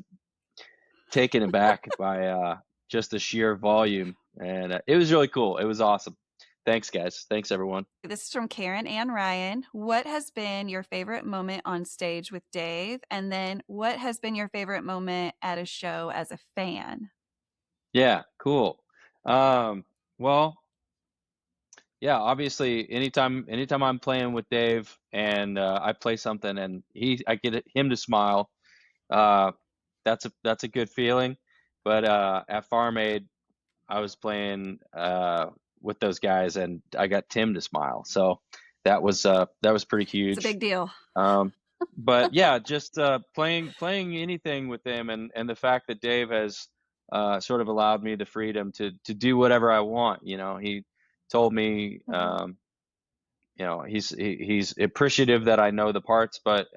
taken aback by just the sheer volume, and it was really cool. It was awesome. Thanks, guys. Thanks, everyone. This is from Karen and Ryan. What has been your favorite moment on stage with Dave? And then what has been your favorite moment at a show as a fan? Yeah, cool. Well, yeah, obviously, anytime I'm playing with Dave and I play something and I get him to smile, uh, that's a good feeling. But at Farm Aid, I was playing with those guys, and I got Tim to smile, so that was pretty It's a huge. big deal. Um, but yeah, just playing anything with them, and the fact that Dave has sort of allowed me the freedom to do whatever I want. He told me, Mhm. he's appreciative that I know the parts, but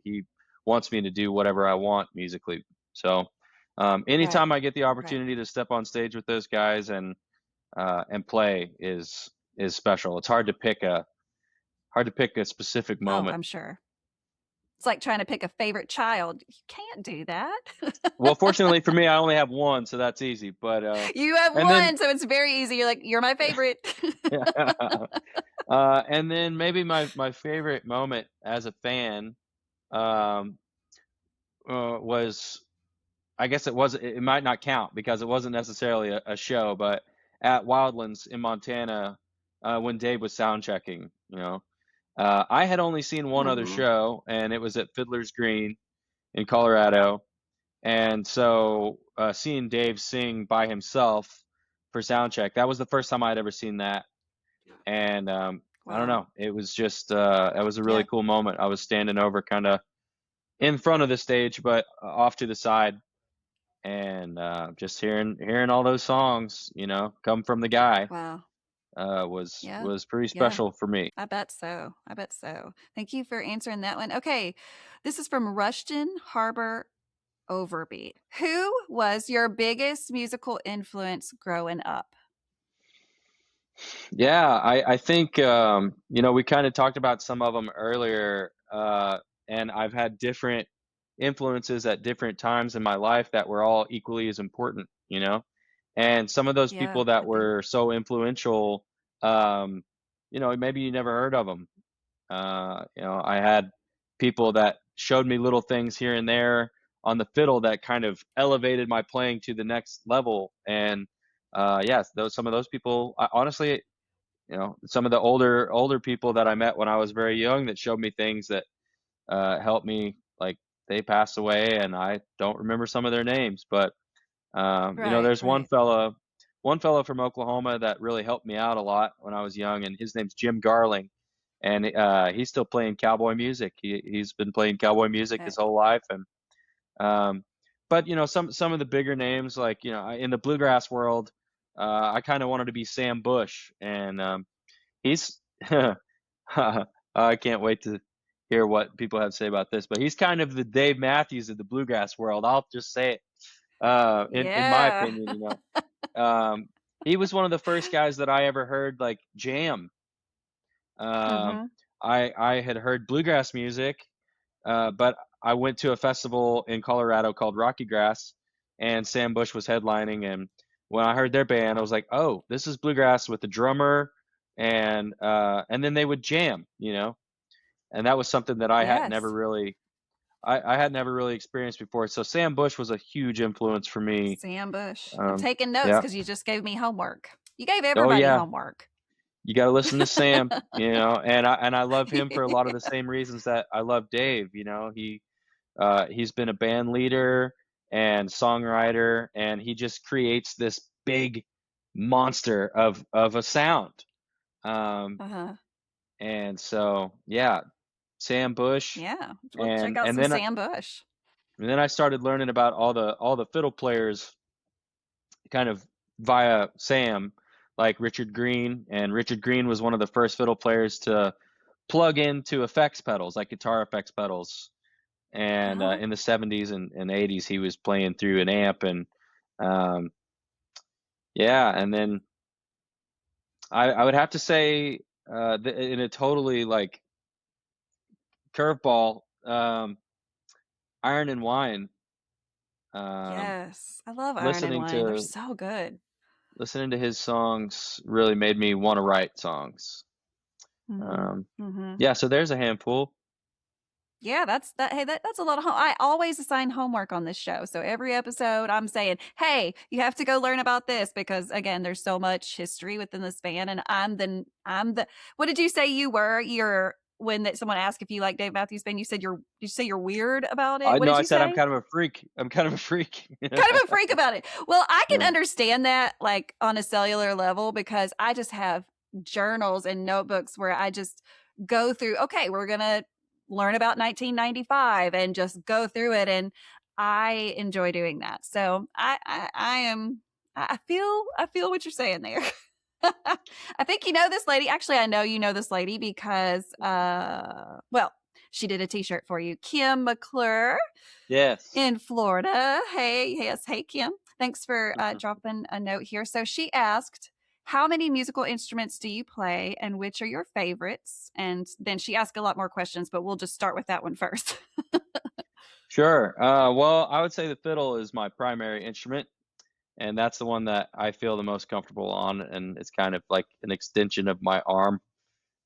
he wants me to do whatever I want musically. So Right. anytime I get the Right. opportunity to step on stage with those guys and play is special. It's hard to pick a specific Oh, moment. I'm sure. It's like trying to pick a favorite child. You can't do that. Well, fortunately for me, I only have one, so that's easy. But You have and then one, so it's very easy. You're like, you're my favorite. and then maybe my favorite moment as a fan um, was, I guess it might not count because it wasn't necessarily a show, but at Wildlands in Montana when Dave was sound checking. I had only seen one other Mhm. show, and it was at Fiddler's Green in Colorado. And so seeing Dave sing by himself for soundcheck, that was the first time I'd ever seen that. And I don't Wow. know, it was just it was a really Yeah. cool moment. I was standing over kind of in front of the stage, but off to the side, and just hearing all those songs, come from the guy, Wow. was Yeah. was pretty Yeah. special for me. I bet so. I bet so. Thank you for answering that one. Okay. This is from Rushton Harbor Overbeat. Who was your biggest musical influence growing up? Yeah, I think we kind of talked about some of them earlier, and I've had different influences at different times in my life that were all equally as important. And some of those Yeah, people that agreed. were so influential, um, maybe you never heard of them. I had people that showed me little things here and there on the fiddle that kind of elevated my playing to the next level. And yes, some of those people, honestly, some of the older people that I met when I was very young that showed me things that helped me. Like they passed away, and I don't remember some of their names, but Right, there's right. one fella from Oklahoma that really helped me out a lot when I was young, and his name's Jim Garling, and he's still playing cowboy music. He's been playing cowboy music Okay. his whole life, and um, but some of the bigger names, like in the bluegrass world, I kind of wanted to be Sam Bush, and he's I can't wait to hear what people have to say about this, but he's kind of the Dave Matthews of the bluegrass world. I'll just say it. In my Yeah. opinion, he was one of the first guys that I ever heard like jam. Um, Mhm. I had heard bluegrass music, but I went to a festival in Colorado called Rocky Grass, and Sam Bush was headlining. And when I heard their band, I was like, "Oh, this is bluegrass with the drummer." and then they would jam, and that was something that Yes. I had never really experienced before. So Sam Bush was a huge influence for me. Sam Bush. I'm Um, taking notes yeah. because you just gave me homework. You gave Oh everybody yeah. homework. You got to listen to Sam, and I love him for a lot of the same reasons that I love Dave. He's been a band leader and songwriter, and he just creates this big monster of a sound. Um, Uh-huh. and so yeah, Sam Bush, Yeah. We'll check and out and some then I, Sam Bush. and then I started learning about all the fiddle players kind of via Sam, like Richard Green, and Richard Green was one of the first fiddle players to plug into effects pedals, like guitar effects pedals. And Uh-huh. in the 70s and 80s, he was playing through an amp, and um, yeah, and then I would have to say, in a totally like curveball, Iron and Wine. Um, Yes. I love Iron and listening Wine. They're to so good. listening to his songs really made me want to write songs. Mm-hmm. Um, Mm-hmm. yeah, so there's a handful. Yeah, that's a lot of I always assign homework on this show. So every episode I'm saying, "Hey, you have to go learn about this," because again, there's so much history within the span, and I'm the what did you say you were? You're when that someone asked if you like Dave Matthews Band, you said did you say you're weird about it? I What know did I you said I'm say? kind of a freak. I'm kind of a freak. Kind of a freak about it. Well, I can Yeah. understand that like on a cellular level because I just have journals and notebooks where I just go through, okay, we're going to learn about 1995 and just go through it, and I enjoy doing that. So I am I feel what you're saying there. I think you know this lady. Actually, I know you know this lady because well, she did a t-shirt for you. Kim McClure Yes. in Florida. Hey, yes, hey Kim. Thanks for dropping a note here. So she asked, "How many musical instruments do you play, and which are your favorites?" And then she asked a lot more questions, but we'll just start with that one first. Sure. Well, I would say the fiddle is my primary instrument, and that's the one that I feel the most comfortable on, and it's kind of like an extension of my arm.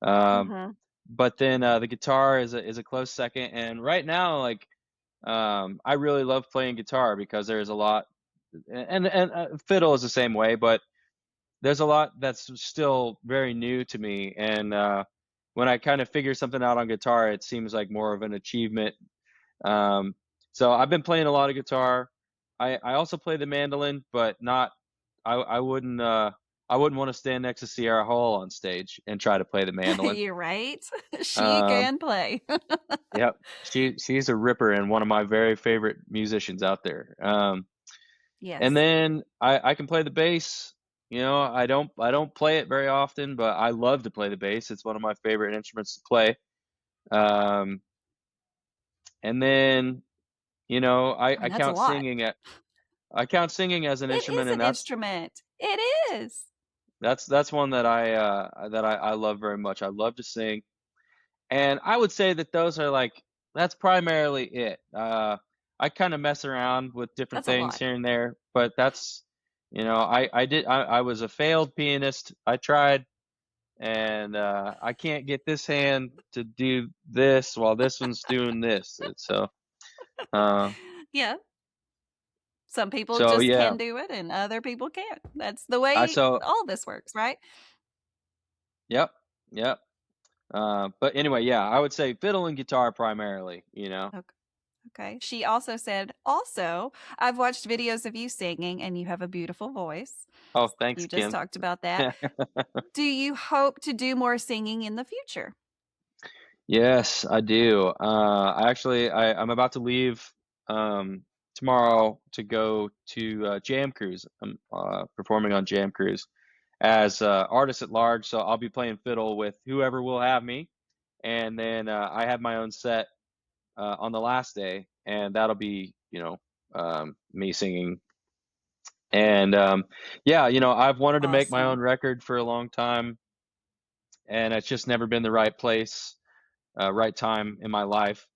Um, Mm-hmm. but then the guitar is a close second, and right now, like, I really love playing guitar because there's a lot, and fiddle is the same way, but there's a lot that's still very new to me, and when I kind of figure something out on guitar, it seems like more of an achievement. Um, so I've been playing a lot of guitar. I also play the mandolin, but not. I wouldn't. I wouldn't want to stand next to Sierra Hall on stage and try to play the mandolin. You're right. She Um, can play. yep, she's a ripper and one of my very favorite musicians out there. And Yes. then I can play the bass. I don't play it very often, but I love to play the bass. It's one of my favorite instruments to play. Um, and then I And that's a count lot. singing as an It is instrument, and an that's instrument. It is. that's one that I love very much. I love to sing, and I would say that those are like that's primarily it. I kind of mess around with different That's a things lot. here and there, but that's I was a failed pianist. I tried, and I can't get this hand to do this while this one's doing this. Uh, Yeah. Some people so just yeah, can do it and other people can't. That's the I way so all this works, right? yep, yep. But anyway, yeah, I would say fiddle and guitar primarily. Ok okay. She also said, "Also, I've watched videos of you singing and you have a beautiful voice." Oh, thanks, You just Kim. talked about that. Do you hope to do more singing in the future? Yes, I do. I'm about to leave tomorrow to go to Jam Cruise. I'm performing on Jam Cruise as artist at large, so I'll be playing fiddle with whoever will have me, and then I have my own set on the last day, and that'll be me singing. And yeah, I've wanted to make my own Awesome. record for a long time, and it's just never been the right place, right time in my life.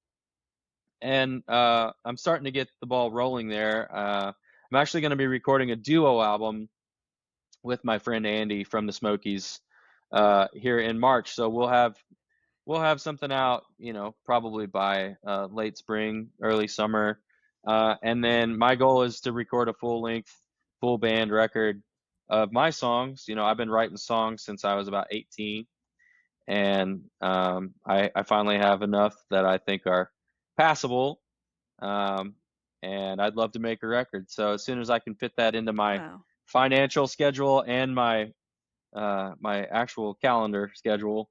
And I'm starting to get the ball rolling there. I'm actually going to be recording a duo album with my friend Andy from the Smokies. here in March. So we'll have something out, probably by late spring, early summer. And then my goal is to record a full length, full band record of my songs. I've been writing songs since I was about 18, and I finally have enough that I think are passable. Um, and I'd love to make a record. So as soon as I can fit that into my Wow. financial schedule and my actual calendar schedule,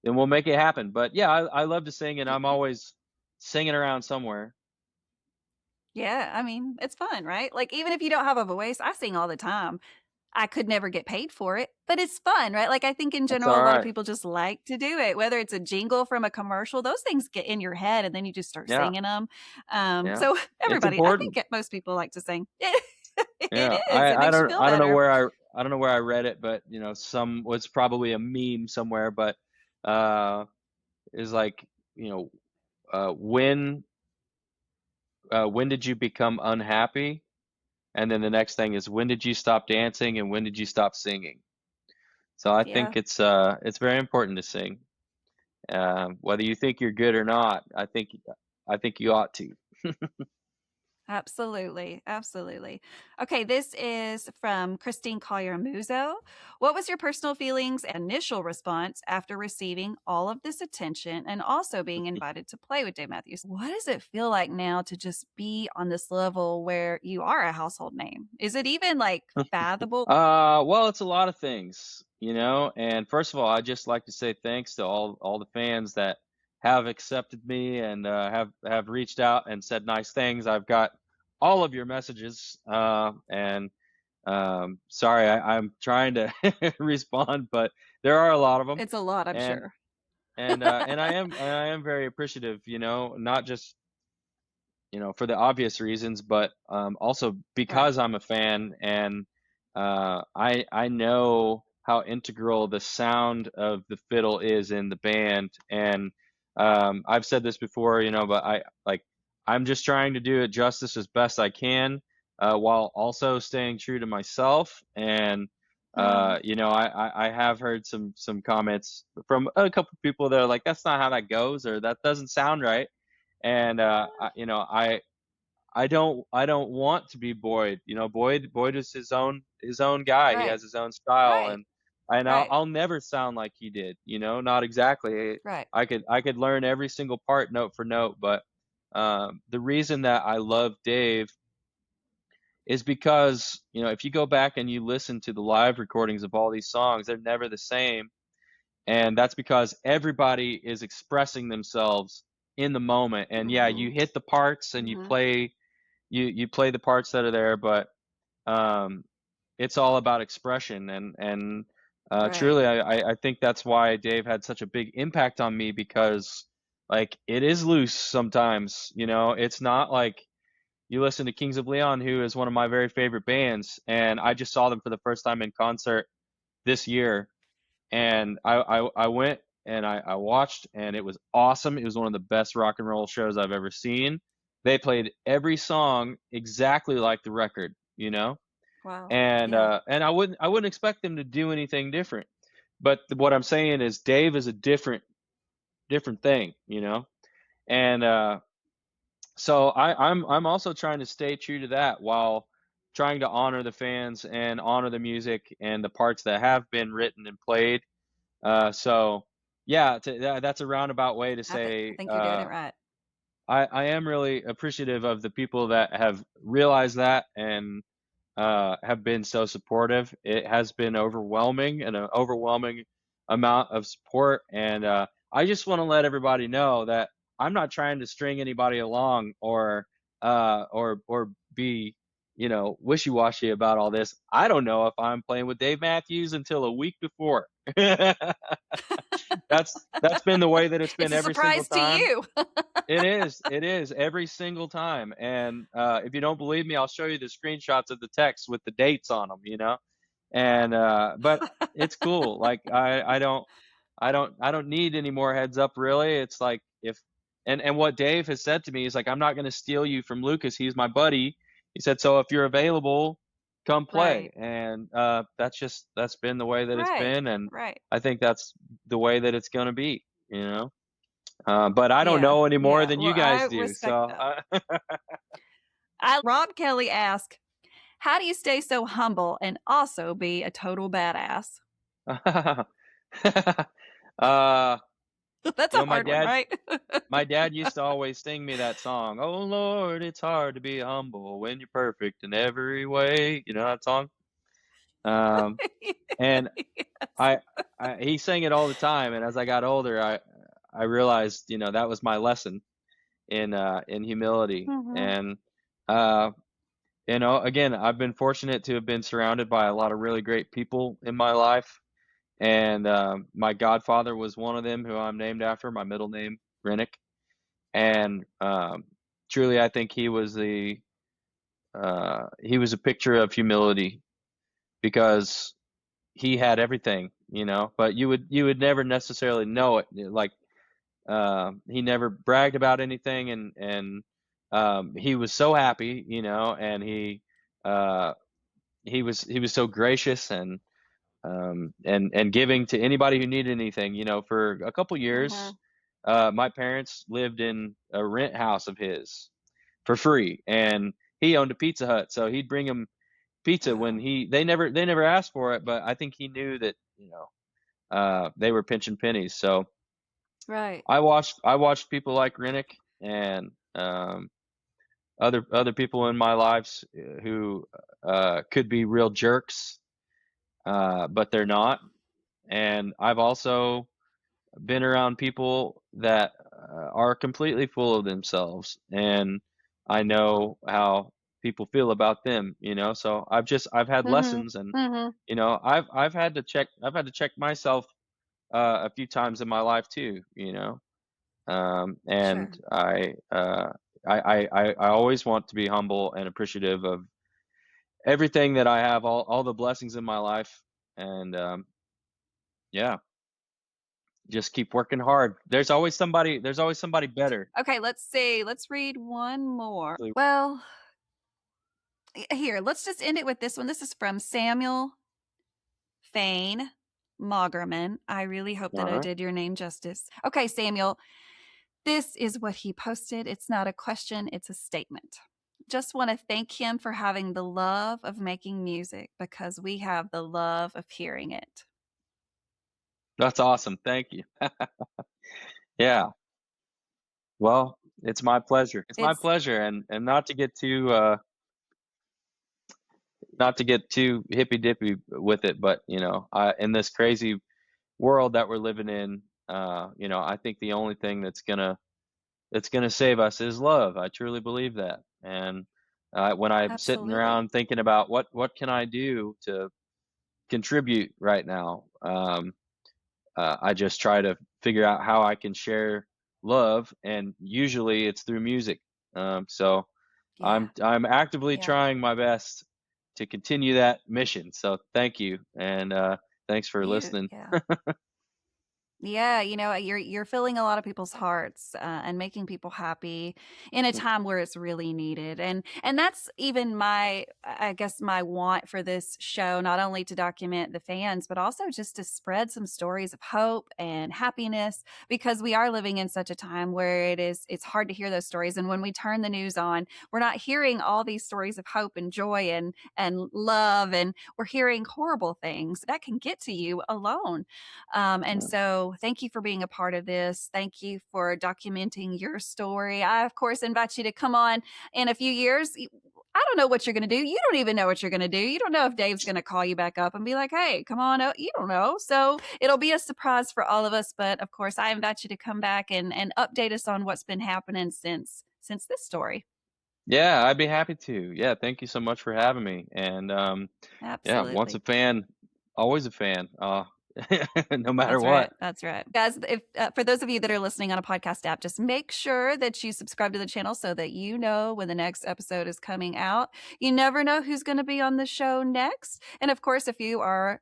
then we'll make it happen. But yeah, I love to sing, and I'm always singing around somewhere. Yeah, I mean, it's fun, right? Like, even if you don't have a voice, I sing all the time. I could never get paid for it, but it's fun, right? Like, I think in That's general, all a lot of right. people just like to do it, whether it's a jingle from a commercial, those things get in your head and then you just start Yeah, singing them. yeah. So It's everybody, I think important. most people like to sing. It Yeah, is. I It I makes you don't feel I don't know better. where I don't know where I read it, but some was probably a meme somewhere, but uh is like, you know, when did you become unhappy? And then the next thing is, when did you stop dancing and when did you stop singing? So I Yeah. think it's very important to sing. Whether you think you're good or not, I think you ought to. Absolutely. Absolutely. Okay, this is from Christine Collier Muzo. What was your personal feelings and initial response after receiving all of this attention and also being invited to play with Dave Matthews? What does it feel like now to just be on this level where you are a household name? Is it even like fathomable? Well, it's a lot of things, and first of all, I'd just like to say thanks to all the fans that have accepted me and have reached out and said nice things. I've got all of your messages, and sorry, I'm trying to respond, but there are a lot of them, It's a lot, I'm and sure. and I am very appreciative, not just for the obvious reasons, but also Right. because I'm a fan, and I know how integral the sound of the fiddle is in the band. And I've said this before, but I'm just trying to do it justice as best I can, while also staying true to myself. And Oh, I have heard some comments from a couple people that are like, "That's not how that goes," or "That doesn't sound right." And I don't want to be Boyd. Boyd is his own guy. He right. has his own style, Right. and I'll, Right. I'll never sound like he did. Not exactly. Right. I could learn every single part note for note, but the reason that I love Dave is because if you go back and you listen to the live recordings of all these songs, they're never the same, and that's because everybody is expressing themselves in the moment. And yeah, you Mhm. hit the parts and you Mhm. play you play the parts that are there, but um, it's all about expression. And Right. truly, I think that's why Dave had such a big impact on me, because like it is loose sometimes. It's not like you listen to Kings of Leon, who is one of my very favorite bands, and I just saw them for the first time in concert this year, and I went and I watched, and it was awesome. It was one of the best rock and roll shows I've ever seen. They played every song exactly like the record, Wow. and Yeah. uh, and I wouldn't expect them to do anything different. But what I'm saying is Dave is a different thing, and so I'm also trying to stay true to that, while trying to honor the fans and honor the music and the parts that have been written and played. So yeah, that's a roundabout way to I say, think you're doing it right. I am really appreciative of the people that have realized that, and have been so supportive. It has been overwhelming, and an overwhelming amount of support. And I just want to let everybody know that I'm not trying to string anybody along, or be wishy-washy about all this. I don't know if I'm playing with Dave Matthews until a week before. That's been the way that it's been It's a every single surprise to time. you. It is every single time. And if you don't believe me, I'll show you the screenshots of the text with the dates on them, And but it's cool. Like I don't need any more heads up, really. It's like, if and what Dave has said to me is like, I'm not going to steal you from Lucas. He's my buddy. He said, so if you're available, come play. Right. And that's been the way that it's Right. been, and Right. I think that's the way that it's gonna be, you know? But I don't Yeah. know any more Yeah. than Well, you guys I do, respect so that. Rob Kelly asked, how do you stay so humble and also be a total badass? uh, That's you a know, hard one, right? my dad used to always sing me that song, "Oh Lord, it's hard to be humble when you're perfect in every way." You know that song? Um, and Yes. I, he sang it all the time, and as I got older, I realized, that was my lesson in humility. Mhm. And again, I've been fortunate to have been surrounded by a lot of really great people in my life, and my godfather was one of them, who I'm named after. My middle name, Renick. And truly, I think he was a picture of humility, because he had everything, but you would never necessarily know it. Like, he never bragged about anything, and he was so happy, and uh, he was so gracious, and giving to anybody who needed anything. For a couple years, Mhm. my parents lived in a rent house of his for free, and he owned a Pizza Hut, so he'd bring them pizza when Wow. they never asked for it, but I think he knew that, they were pinching pennies. So Right. I watched people like Renick, and other people in my lives, who could be real jerks, but they're not. And I've also been around people that are completely full of themselves, and I know how people feel about them. So I've had Mhm. lessons, and Mhm. I've had to check myself a few times in my life too. And Sure. I always want to be humble and appreciative of everything that I have, all the blessings in my life. And yeah, just keep working hard. There's always somebody better. Okay, let's see. Let's read one more. Well, here, let's just end it with this one. This is from Samuel Fain Maugerman. I really hope that All I right. did your name justice. Okay, Samuel, this is what he posted. It's not a question, it's a statement. Just want to thank him for having the love of making music because we have the love of hearing it. That's awesome. Thank you. Yeah. Well, it's my pleasure. It's my It's pleasure, and not to get too hippy dippy with it, but in this crazy world that we're living in, I think the only thing that's gonna save us is love. I truly believe that. And when I'm sitting absolutely. around thinking about what can I do to contribute right now, I just try to figure out how I can share love, and usually it's through music. So Yeah. I'm actively Yeah. trying my best to continue that mission. So thank you, and thanks for listening. Yeah. Yeah, you're filling a lot of people's hearts and making people happy in a time where it's really needed, and that's even I guess my want for this show, not only to document the fans, but also just to spread some stories of hope and happiness, because we are living in such a time where it's hard to hear those stories, and when we turn the news on, we're not hearing all these stories of hope and joy and love, and we're hearing horrible things that can get to you alone. And Yeah. so, thank you for being a part of this. Thank you for documenting your story. I, of course, invite you to come on in a few years. I don't know what you're going to do. You don't even know what you're going to do. You don't know if Dave's going to call you back up and be like, hey, come on. You don't know. So, it'll be a surprise for all of us. But of course, I invite you to come back and update us on what's been happening since this story. Yeah, I'd be happy to. Yeah, thank you so much for having me. And yeah, once a Absolutely. fan, always a fan. No matter That's right. what. That's right. Guys, if for those of you that are listening on a podcast app, just make sure that you subscribe to the channel so that you know when the next episode is coming out. You never know who's going to be on the show next. And of course, if you are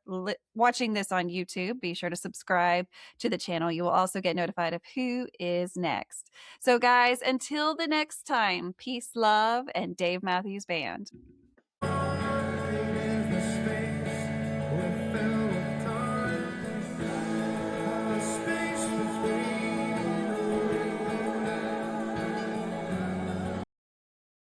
watching this on YouTube, be sure to subscribe to the channel. You will also get notified of who is next. So, guys, until the next time, peace, love, and Dave Matthews Band. is the space we fill